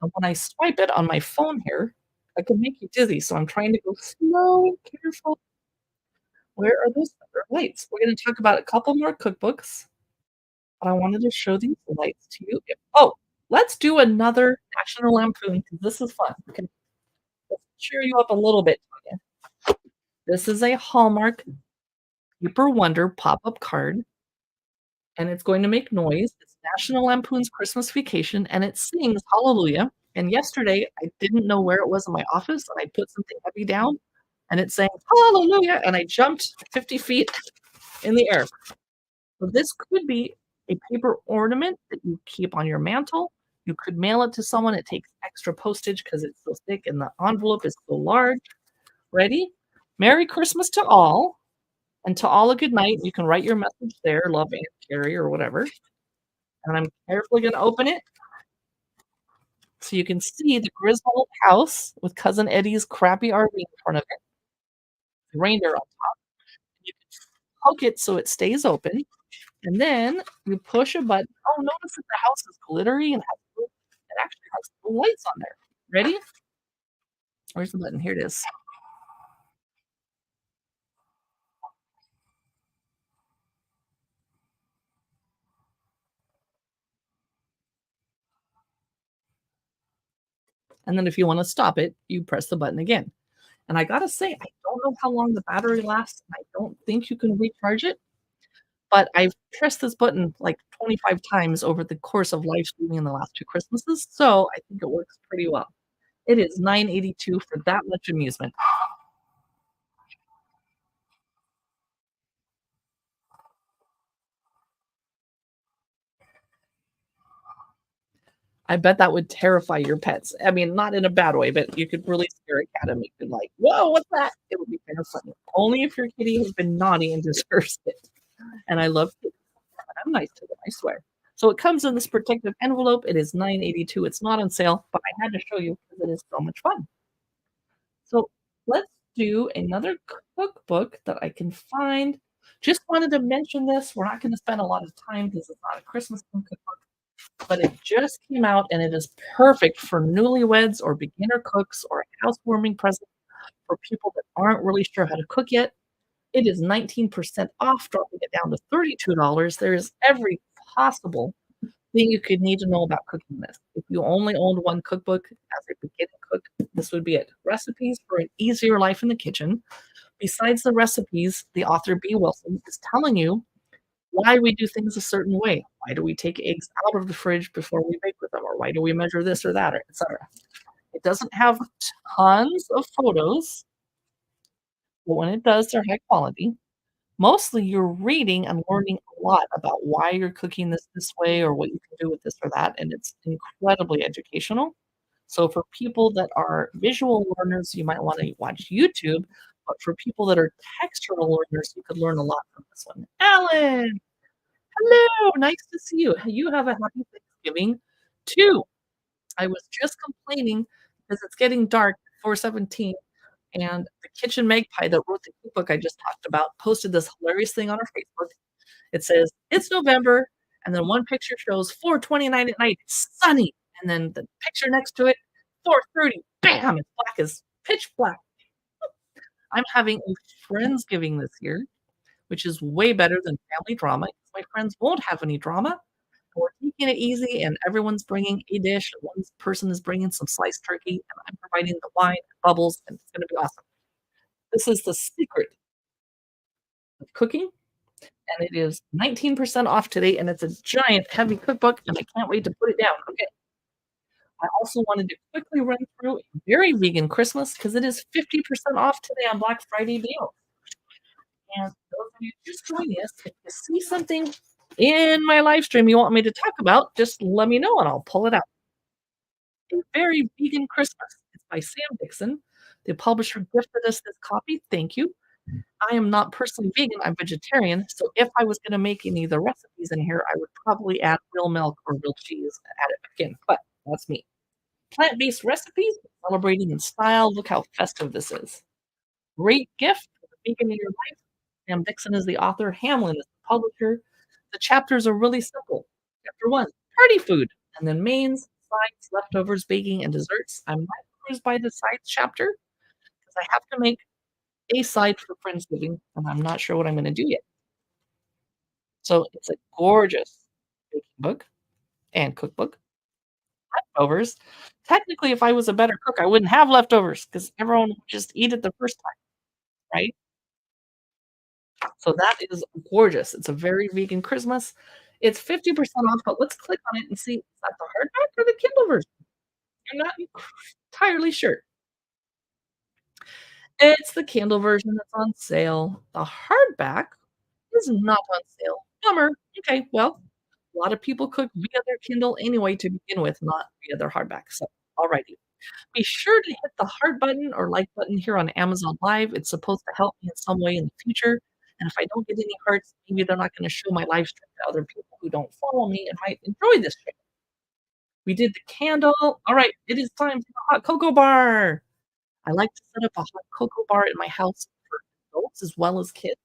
S1: and when I swipe it on my phone here, I could make you dizzy, so I'm trying to go slow and careful. Where are those other lights? We're gonna talk about a couple more cookbooks, but I wanted to show these lights to you. Oh, let's do another National Lampoon because this is fun. Okay, let's cheer you up a little bit, Tanya. This is a Hallmark Paper Wonder pop-up card, and it's going to make noise. It's National Lampoon's Christmas Vacation, and it sings Hallelujah. And yesterday, I didn't know where it was in my office, and I put something heavy down, and it sang Hallelujah, and I jumped 50 feet in the air. So this could be a paper ornament that you keep on your mantle. You could mail it to someone. It takes extra postage because it's so thick and the envelope is so large. Ready? Merry Christmas to all. And to all a good night, you can write your message there, love Aunt Carrie or whatever. And I'm carefully gonna open it so you can see the Griswold house with Cousin Eddie's crappy RV in front of it, the reindeer on top. You can poke it so it stays open, and then you push a button. Oh, notice that the house is glittery and it actually has lights on there. Ready? Where's the button? Here it is. And then if you wanna stop it, you press the button again. And I gotta say, I don't know how long the battery lasts, and I don't think you can recharge it, but I've pressed this button like 25 times over the course of live streaming in the last 2 Christmases, so I think it works pretty well. It is 9.82 for that much amusement. I bet that would terrify your pets. I mean, not in a bad way, but you could really scare a cat and make them like, "Whoa, what's that?" It would be kind of funny. Only if your kitty has been naughty and deserves it. And I love kitties. I'm nice to them, I swear. So it comes in this protective envelope. It is 9.82. It's not on sale, but I had to show you because it is so much fun. So let's do another cookbook that I can find. Just wanted to mention this. We're not going to spend a lot of time because it's not a Christmas cookbook, but it just came out and it is perfect for newlyweds or beginner cooks or a housewarming present for people that aren't really sure how to cook yet. It is 19% off, dropping it down to $32. There is every possible thing you could need to know about cooking this. If you only owned one cookbook as a beginning cook, this would be it. Recipes for an easier life in the kitchen. Besides the recipes, the author B. Wilson is telling you why we do things a certain way. Why do we take eggs out of the fridge before we bake with them? Or why do we measure this or that, or etc. It doesn't have tons of photos, but when it does, they're high quality. Mostly you're reading and learning a lot about why you're cooking this way or what you can do with this or that, and it's incredibly educational. So for people that are visual learners, you might wanna watch YouTube, but for people that are textural learners, you could learn a lot from this one. Alan, hello, nice to see you. You have a happy Thanksgiving too. I was just complaining because it's getting dark, 4:17, and the kitchen magpie that wrote the cookbook I just talked about posted this hilarious thing on her Facebook. It says, "It's November," and then one picture shows 4:29 at night, it's sunny, and then the picture next to it, 4:30, bam, it's black as pitch black. I'm having a friendsgiving this year, which is way better than family drama, 'cause my friends won't have any drama. We're taking it easy, and everyone's bringing a dish. One person is bringing some sliced turkey, and I'm providing the wine and bubbles, and it's gonna be awesome. This is the secret of cooking, and it is 19% off today, and it's a giant heavy cookbook, and I can't wait to put it down. Okay. I also wanted to quickly run through a very vegan Christmas because it is 50% off today on Black Friday deal. And those of you just joining us, if you see something in my live stream you want me to talk about, just let me know and I'll pull it out. A Very Vegan Christmas. It's by Sam Dixon. The publisher gifted us this copy. Thank you. I am not personally vegan, I'm vegetarian, so if I was gonna make any of the recipes in here, I would probably add real milk or real cheese and add it back in, but that's me. Plant-based recipes, celebrating in style. Look how festive this is. Great gift for the vegan in your life. Sam Dixon is the author, Hamlin is the publisher. The chapters are really simple. Chapter 1, party food, and then mains, sides, leftovers, baking, and desserts. I'm not cruised by the sides chapter because I have to make a side for Friendsgiving, and I'm not sure what I'm gonna do yet. So it's a gorgeous baking book and cookbook. Leftovers. Technically, if I was a better cook, I wouldn't have leftovers because everyone would just eat it the first time, right? So that is gorgeous. It's a very vegan Christmas. It's 50% off, but let's click on it and see, is that the hardback or the Kindle version? I'm not entirely sure. It's the Kindle version that's on sale. The hardback is not on sale. Bummer. Okay, well, a lot of people cook via their Kindle anyway to begin with, not via their hardback. So, alrighty. Be sure to hit the heart button or like button here on Amazon Live. It's supposed to help me in some way in the future. And if I don't get any hearts, maybe they're not gonna show my live stream to other people who don't follow me and might enjoy this stream. We did the candle. All right, it is time for the hot cocoa bar. I like to set up a hot cocoa bar in my house for adults as well as kids.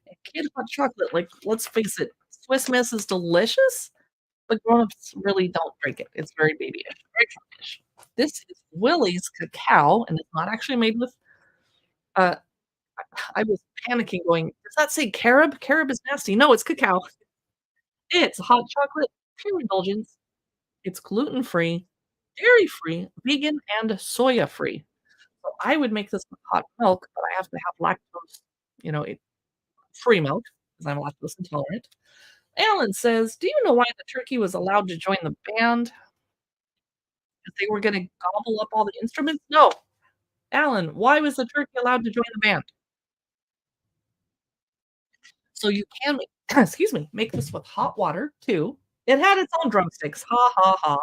S1: And kid hot chocolate, like, let's face it, Swiss Miss is delicious, but grown-ups really don't drink it. It's very babyish, very childish. This is Willie's cacao, and it's not actually made with, uh, I was panicking going, "Does that say carob? Carob is nasty." No, it's cacao. It's hot chocolate, pure indulgence. It's gluten-free, dairy-free, vegan, and soya-free. So I would make this with hot milk, but I have to have lactose, it free milk because I'm lactose intolerant. Alan says, "Do you know why the turkey was allowed to join the band? If they were gonna gobble up all the instruments?" No. Alan, why was the turkey allowed to join the band? So you can make excuse me, make this with hot water too. It had its own drumsticks. Ha, ha, ha.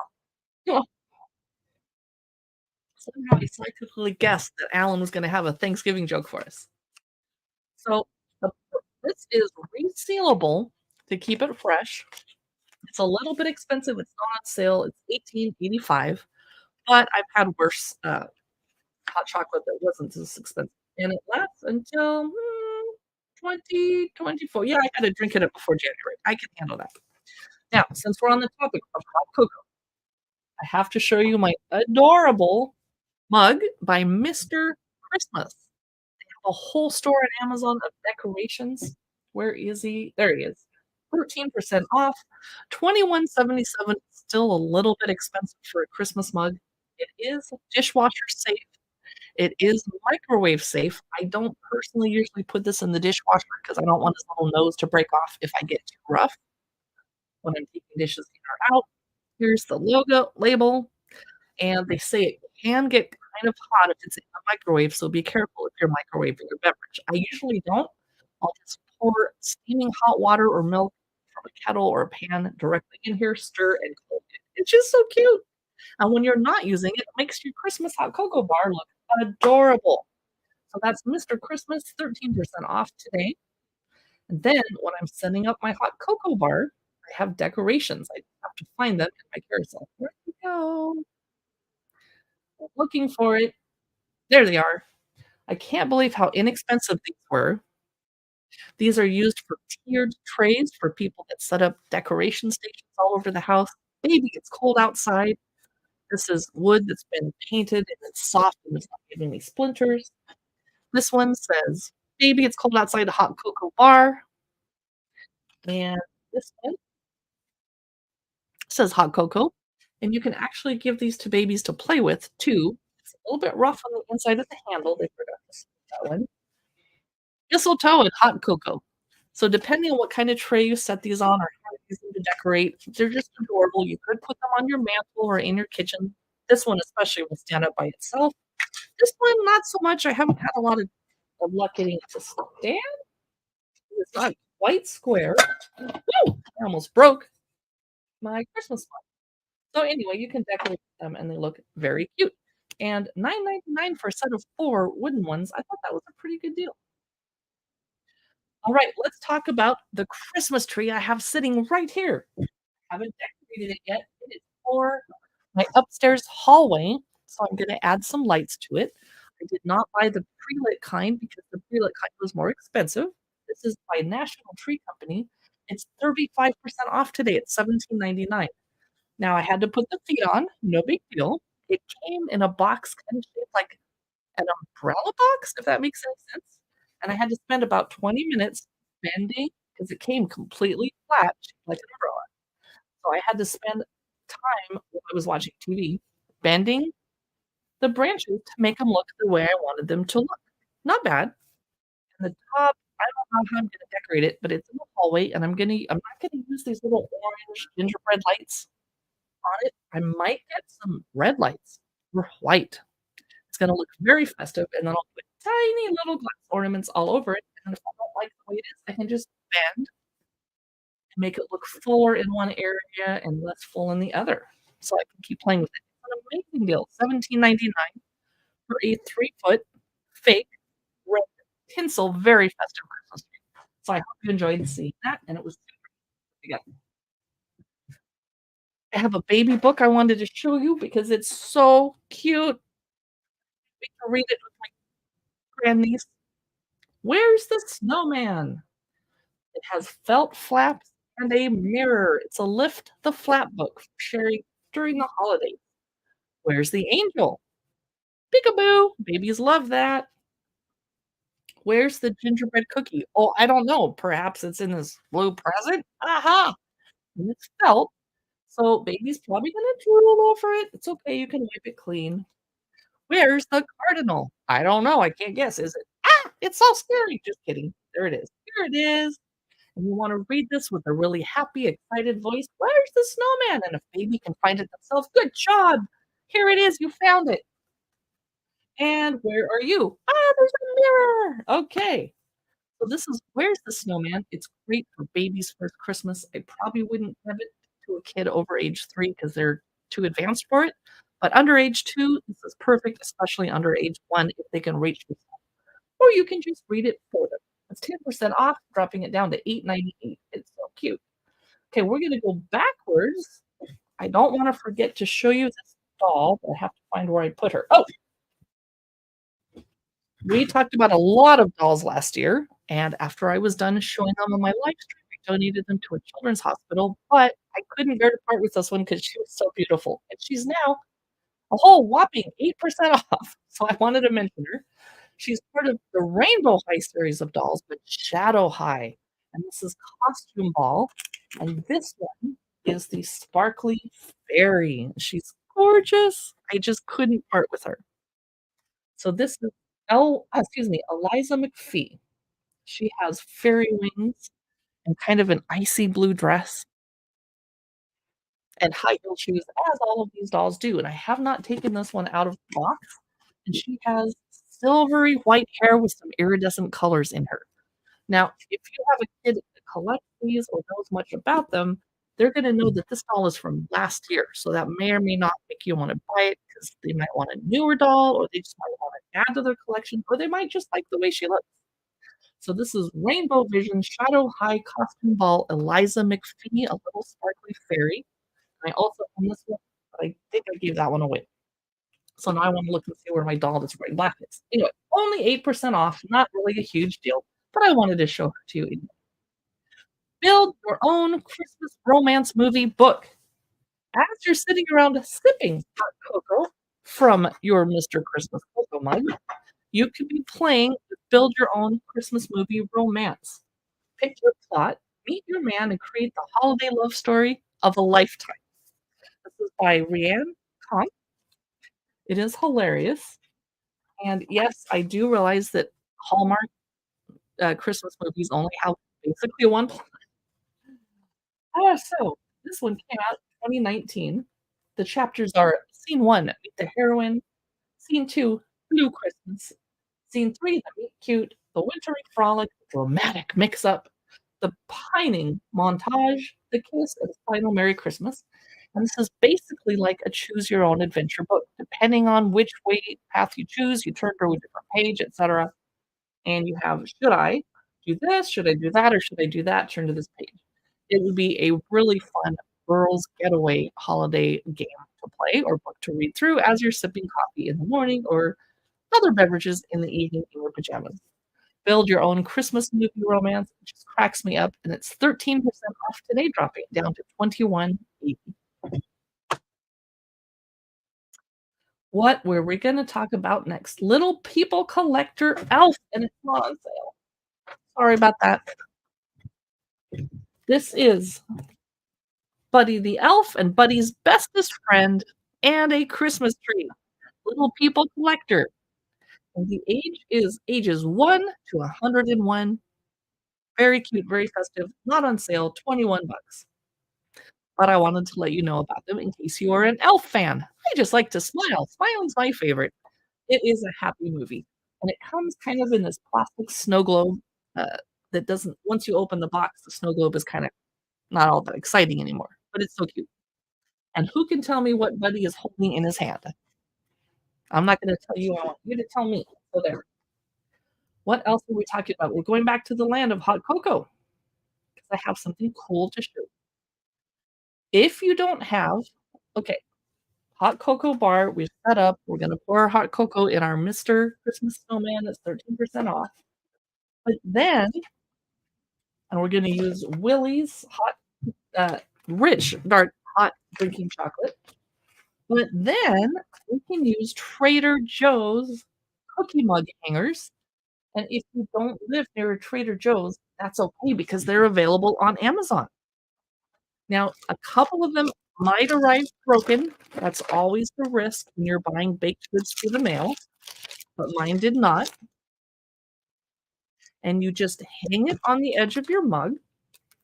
S1: Somehow I psychically guessed that Alan was gonna have a Thanksgiving joke for us. So, the this is resealable to keep it fresh. It's a little bit expensive, it's not on sale, it's 18.85, but I've had worse, hot chocolate that wasn't as expensive, and it lasts until, 2024. Yeah, I gotta drink it up before January. I can handle that. Now, since we're on the topic of hot cocoa, I have to show you my adorable mug by Mr. Christmas. A whole store on Amazon of decorations. Where is he? There he is. 13% off, 21.77. Still a little bit expensive for a Christmas mug. It is dishwasher safe. It is microwave safe. I don't personally usually put this in the dishwasher because I don't want his little nose to break off if I get too rough when I'm taking dishes in or out. Here's the logo label, and they say it can get kind of hot if it's in the microwave, so be careful if you're microwaving your beverage. I usually don't. I'll just pour steaming hot water or milk from a kettle or a pan directly in here, stir, and cook it. It's just so cute. And when you're not using it, it makes your Christmas hot cocoa bar look adorable. So that's Mr. Christmas, 13% off today. And then when I'm setting up my hot cocoa bar, I have decorations. I have to find them in my carousel. Where did they go? Looking for it. There they are. I can't believe how inexpensive these were. These are used for tiered trays for people that set up decoration stations all over the house. Maybe it's cold outside. This is wood that's been painted and it's soft and it's not giving me splinters. This one says, "Baby, it's cold outside, a hot cocoa bar." And this one says hot cocoa. And you can actually give these to babies to play with too. It's a little bit rough on the inside of the handle. They forgot to say that one. Mistletoe and hot cocoa. So depending on what kind of tray you set these on or how you use them to decorate, they're just adorable. You could put them on your mantle or in your kitchen. This one especially will stand up by itself. This one, not so much. I haven't had a lot of luck getting it to stand. It's not quite square. Woo! I almost broke my Christmas one. So anyway, you can decorate them and they look very cute. And $9.99 for a set of 4 wooden ones. I thought that was a pretty good deal. All right, let's talk about the Christmas tree I have sitting right here. Haven't decorated it yet. It is for my upstairs hallway, so I'm gonna add some lights to it. I did not buy the pre-lit kind because the pre-lit kind was more expensive. This is by National Tree Company. It's 35% off today at $17.99. Now I had to put the feet on, no big deal. It came in a box kind of shaped like an umbrella box, if that makes any sense. And I had to spend about 20 minutes bending because it came completely flat, shaped like an umbrella. So I had to spend time while I was watching TV bending the branches to make them look the way I wanted them to look. Not bad. And the top, I don't know how I'm gonna decorate it, but it's in the hallway, and I'm not gonna use these little orange gingerbread lights on it. I might get some red lights or white. It's gonna look very festive, and then I'll put tiny little glass ornaments all over it, and if I don't like the way it is, I can just bend to make it look fuller in one area and less full in the other, so I can keep playing with it. It's an amazing deal, 17.99 for a 3-foot fake red tinsel, very festive Christmas tree. So I hope you enjoyed seeing that, and it was yeah. I have a baby book I wanted to show you because it's so cute. We can read it with my grandniece. Where's the snowman? It has felt flaps and a mirror. It's a lift the flap book for sharing during the holidays. Where's the angel? Peekaboo. Babies love that. Where's the gingerbread cookie? Oh, I don't know. Perhaps it's in this blue present? Aha! And it's felt, so baby's probably gonna drool over it. It's okay, you can wipe it clean. Where's the cardinal? I don't know, I can't guess. Is it it's so scary. Just kidding. There it is. Here it is. And you wanna read this with a really happy, excited voice. Where's the snowman? And if baby can find it themselves, good job. Here it is. You found it. And where are you? There's a mirror. Okay. So this is Where's the Snowman? It's great for baby's first Christmas. I probably wouldn't give it to a kid over age 3 because they're too advanced for it, but under age 2, this is perfect, especially under age 1 if they can reach this, or you can just read it for them. It's 10% off, dropping it down to $8.98. It's so cute. Okay, we're gonna go backwards. I don't wanna forget to show you this doll, but I have to find where I put her. Oh, we talked about a lot of dolls last year, and after I was done showing them on my live stream, I donated them to a children's hospital, but I couldn't bear to part with this one because she was so beautiful, and she's now a whole whopping 8% off, so I wanted to mention her. She's part of the Rainbow High series of dolls, but Shadow High, and this is Costume Ball, and this one is the Sparkly Fairy. She's gorgeous. I just couldn't part with her. So this is Eliza McPhee. She has fairy wings and kind of an icy blue dress and high heel shoes, as all of these dolls do, and I have not taken this one out of the box, and she has silvery white hair with some iridescent colors in her. Now, if you have a kid that collects these or knows much about them, they're gonna know that this doll is from last year, so that may or may not make you wanna buy it because they might want a newer doll, or they just might wanna add to their collection, or they might just like the way she looks. So this is Rainbow Vision Shadow High Costume Ball Eliza McPhee, a little sparkly fairy. I also own this one, but I think I gave that one away. So now I wanna look and see where my doll that's wearing black is. Anyway, only 8% off, not really a huge deal, but I wanted to show her to you anyway. Build your own Christmas romance movie book. As you're sitting around sipping hot cocoa from your Mr. Christmas Cocoa mug, you could be playing with Build Your Own Christmas Movie Romance. Pick your plot, meet your man, and create the holiday love story of a lifetime. This is by Rianne Conk. It is hilarious. And yes, I do realize that Hallmark Christmas movies only have basically one plot. So this one came out in 2019. The chapters are scene 1, meet the heroine, scene 2, Blue Christmas, scene 3, the meet cute, the wintry frolic, dramatic mix up, the pining montage, the kiss, and final Merry Christmas. And this is basically like a choose your own adventure book. Depending on which way path you choose, you turn to a different page, etc. And you have, should I do this? Should I do that? Or should I do that? Turn to this page. It would be a really fun girls' getaway holiday game to play or book to read through as you're sipping coffee in the morning or other beverages in the evening in your pajamas. Build your own Christmas movie romance. It just cracks me up, and it's 13% off today, dropping it down to 21.80. What were we gonna talk about next? Little People Collector Elf, and it's not on sale. Sorry about that. This is Buddy the Elf and Buddy's bestest friend and a Christmas tree. Little People Collector. And the age is ages 1 to 101. Very cute, very festive, not on sale, 21 bucks. But I wanted to let you know about them in case you are an Elf fan. I just like to smile. Smiling's my favorite. It is a happy movie, and it comes kind of in this plastic snow globe, that doesn't once you open the box, the snow globe is kinda not all that exciting anymore, but it's so cute. And who can tell me what Buddy is holding in his hand? I'm not gonna tell you, I want you to tell me. So there. What else are we talking about? We're going back to the land of hot cocoa because I have something cool to show. If you don't have okay, hot cocoa bar, we've set up, we're gonna pour our hot cocoa in our Mr. Christmas Snowman that's 13% off, but then and we're gonna use Willie's hot, rich dark hot drinking chocolate, but then we can use Trader Joe's cookie mug hangers, and if you don't live near a Trader Joe's, that's okay because they're available on Amazon. Now, a couple of them might arrive broken. That's always the risk when you're buying baked goods through the mail, but mine did not. And you just hang it on the edge of your mug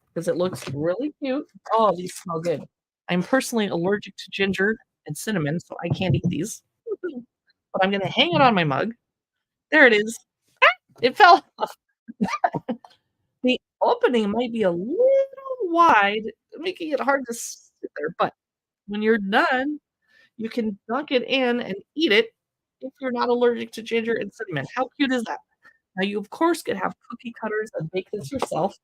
S1: because it looks really cute. Oh, these smell good. I'm personally allergic to ginger and cinnamon, so I can't eat these. But I'm gonna hang it on my mug. There it is. It fell off. The opening might be a little wide, making it hard to sit there, but when you're done, you can dunk it in and eat it if you're not allergic to ginger and cinnamon. How cute is that? Now, you, of course, could have cookie cutters and bake this yourself,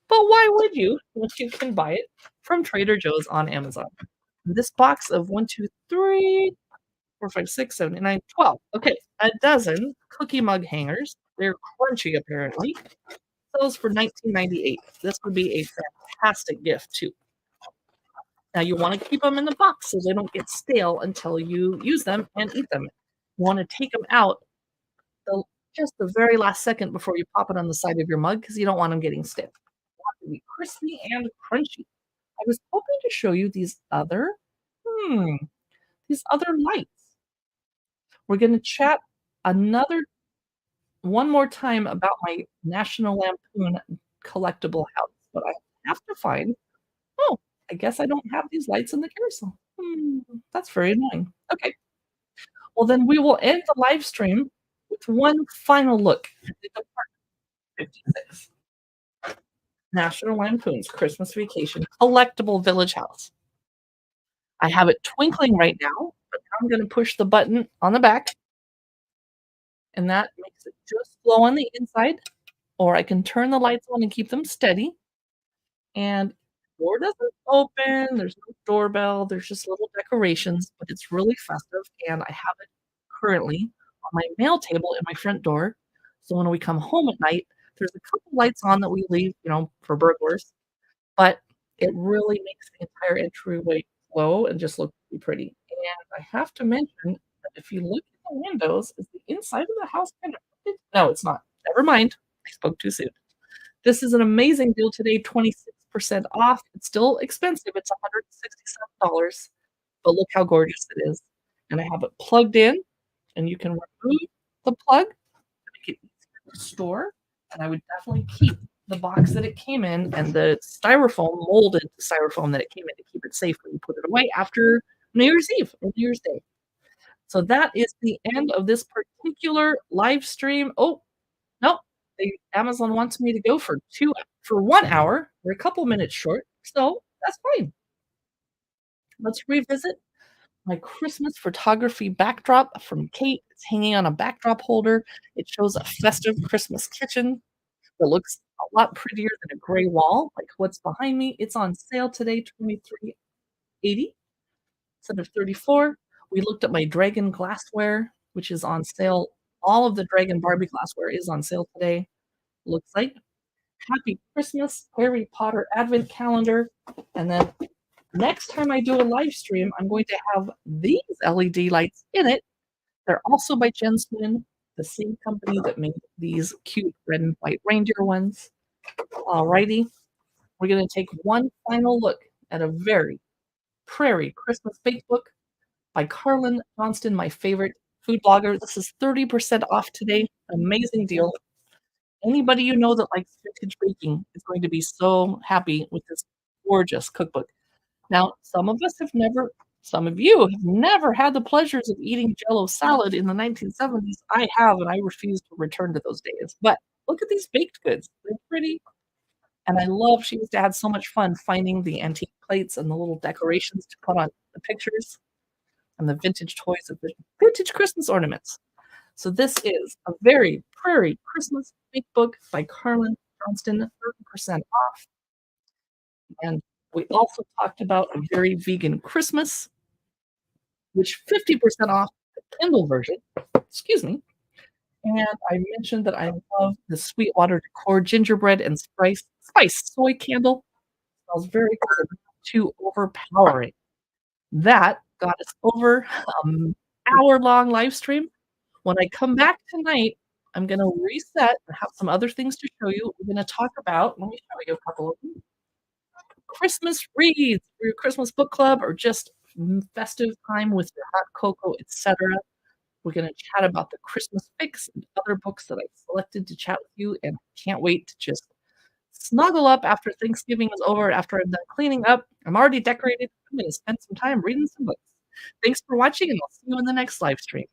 S1: but why would you when you can buy it from Trader Joe's on Amazon? This box of 1, 2, 3, 4, 5, 6, 7, 8, 9, 12. Okay, a dozen cookie mug hangers. They're crunchy, apparently. Those for 19.98. This would be a fantastic gift, too. Now, you want to keep them in the box so they don't get stale until you use them and eat them. You want to take them out the just the very last second before you pop it on the side of your mug because you don't want them getting stale. You want them to be crispy and crunchy. I was hoping to show you hmm, these other lights. We're going to chat another one more time about my National Lampoon collectible house, but I have to find oh, I guess I don't have these lights in the carousel. That's very annoying. Okay. Well, then we will end the live stream with one final look at the Department 56. National Lampoon's Christmas Vacation collectible village house. I have it twinkling right now, but now I'm going to push the button on the back, and that makes it just glow on the inside, or I can turn the lights on and keep them steady. And door doesn't open, there's no doorbell, there's just little decorations, but it's really festive, and I have it currently on my mail table in my front door, so when we come home at night, there's a couple lights on that we leave, for burglars, but it really makes the entire entryway glow and just look really pretty, and I have to mention that if you look in the windows, is the inside of the house kind of crooked? No, it's not. Never mind, I spoke too soon. This is an amazing deal today, 26% off. It's still expensive. It's $167, but look how gorgeous it is. And I have it plugged in, and you can remove the plug to make it easier to store. And I would definitely keep the box that it came in and the styrofoam, molded styrofoam that it came in to keep it safe when you put it away after New Year's Eve or New Year's Day. So that is the end of this particular live stream. Oh, no, Amazon wants me to go for 1 hour. We're a couple minutes short, so that's fine. Let's revisit my Christmas photography backdrop from Kate. It's hanging on a backdrop holder. It shows a festive Christmas kitchen that looks a lot prettier than a gray wall, like what's behind me. It's on sale today, $23.80 instead of $34. We looked at my dragon glassware, which is on sale. All of the dragon Barbie glassware is on sale today. Looks like Happy Christmas, Harry Potter Advent Calendar. And then next time I do a live stream, I'm going to have these LED lights in it. They're also by Gensmin, the same company that made these cute red and white reindeer ones. Alrighty, we're going to take one final look at a very prairie Christmas baked book by Carlin Johnston, my favorite food blogger. This is 30% off today. Amazing deal. Anybody you know that likes vintage baking is going to be so happy with this gorgeous cookbook. Now, some of you have never had the pleasures of eating Jello salad in the 1970s. I have, and I refuse to return to those days. But look at these baked goods. They're pretty. And I love, she used to have so much fun finding the antique plates and the little decorations to put on the pictures and the vintage toys of the vintage Christmas ornaments. So this is A Very Prairie Christmas Bake Book by Carlin Johnston, 30% off. And we also talked about A Very Vegan Christmas, which 50% off the Kindle version. Excuse me. And I mentioned that I love the Sweetwater Decor gingerbread and spice soy candle. Smells very good, but not too overpowering. That got us over hour-long live stream. When I come back tonight, I'm gonna reset and have some other things to show you. We're gonna talk about, let me show you a couple of them. Christmas reads for your Christmas book club or just festive time with your hot cocoa, etc. We're gonna chat about the Christmas Fix and other books that I've selected to chat with you, and I can't wait to just snuggle up after Thanksgiving is over, after I'm done cleaning up. I'm already decorated. I'm gonna spend some time reading some books. Thanks for watching, and I'll see you in the next live stream.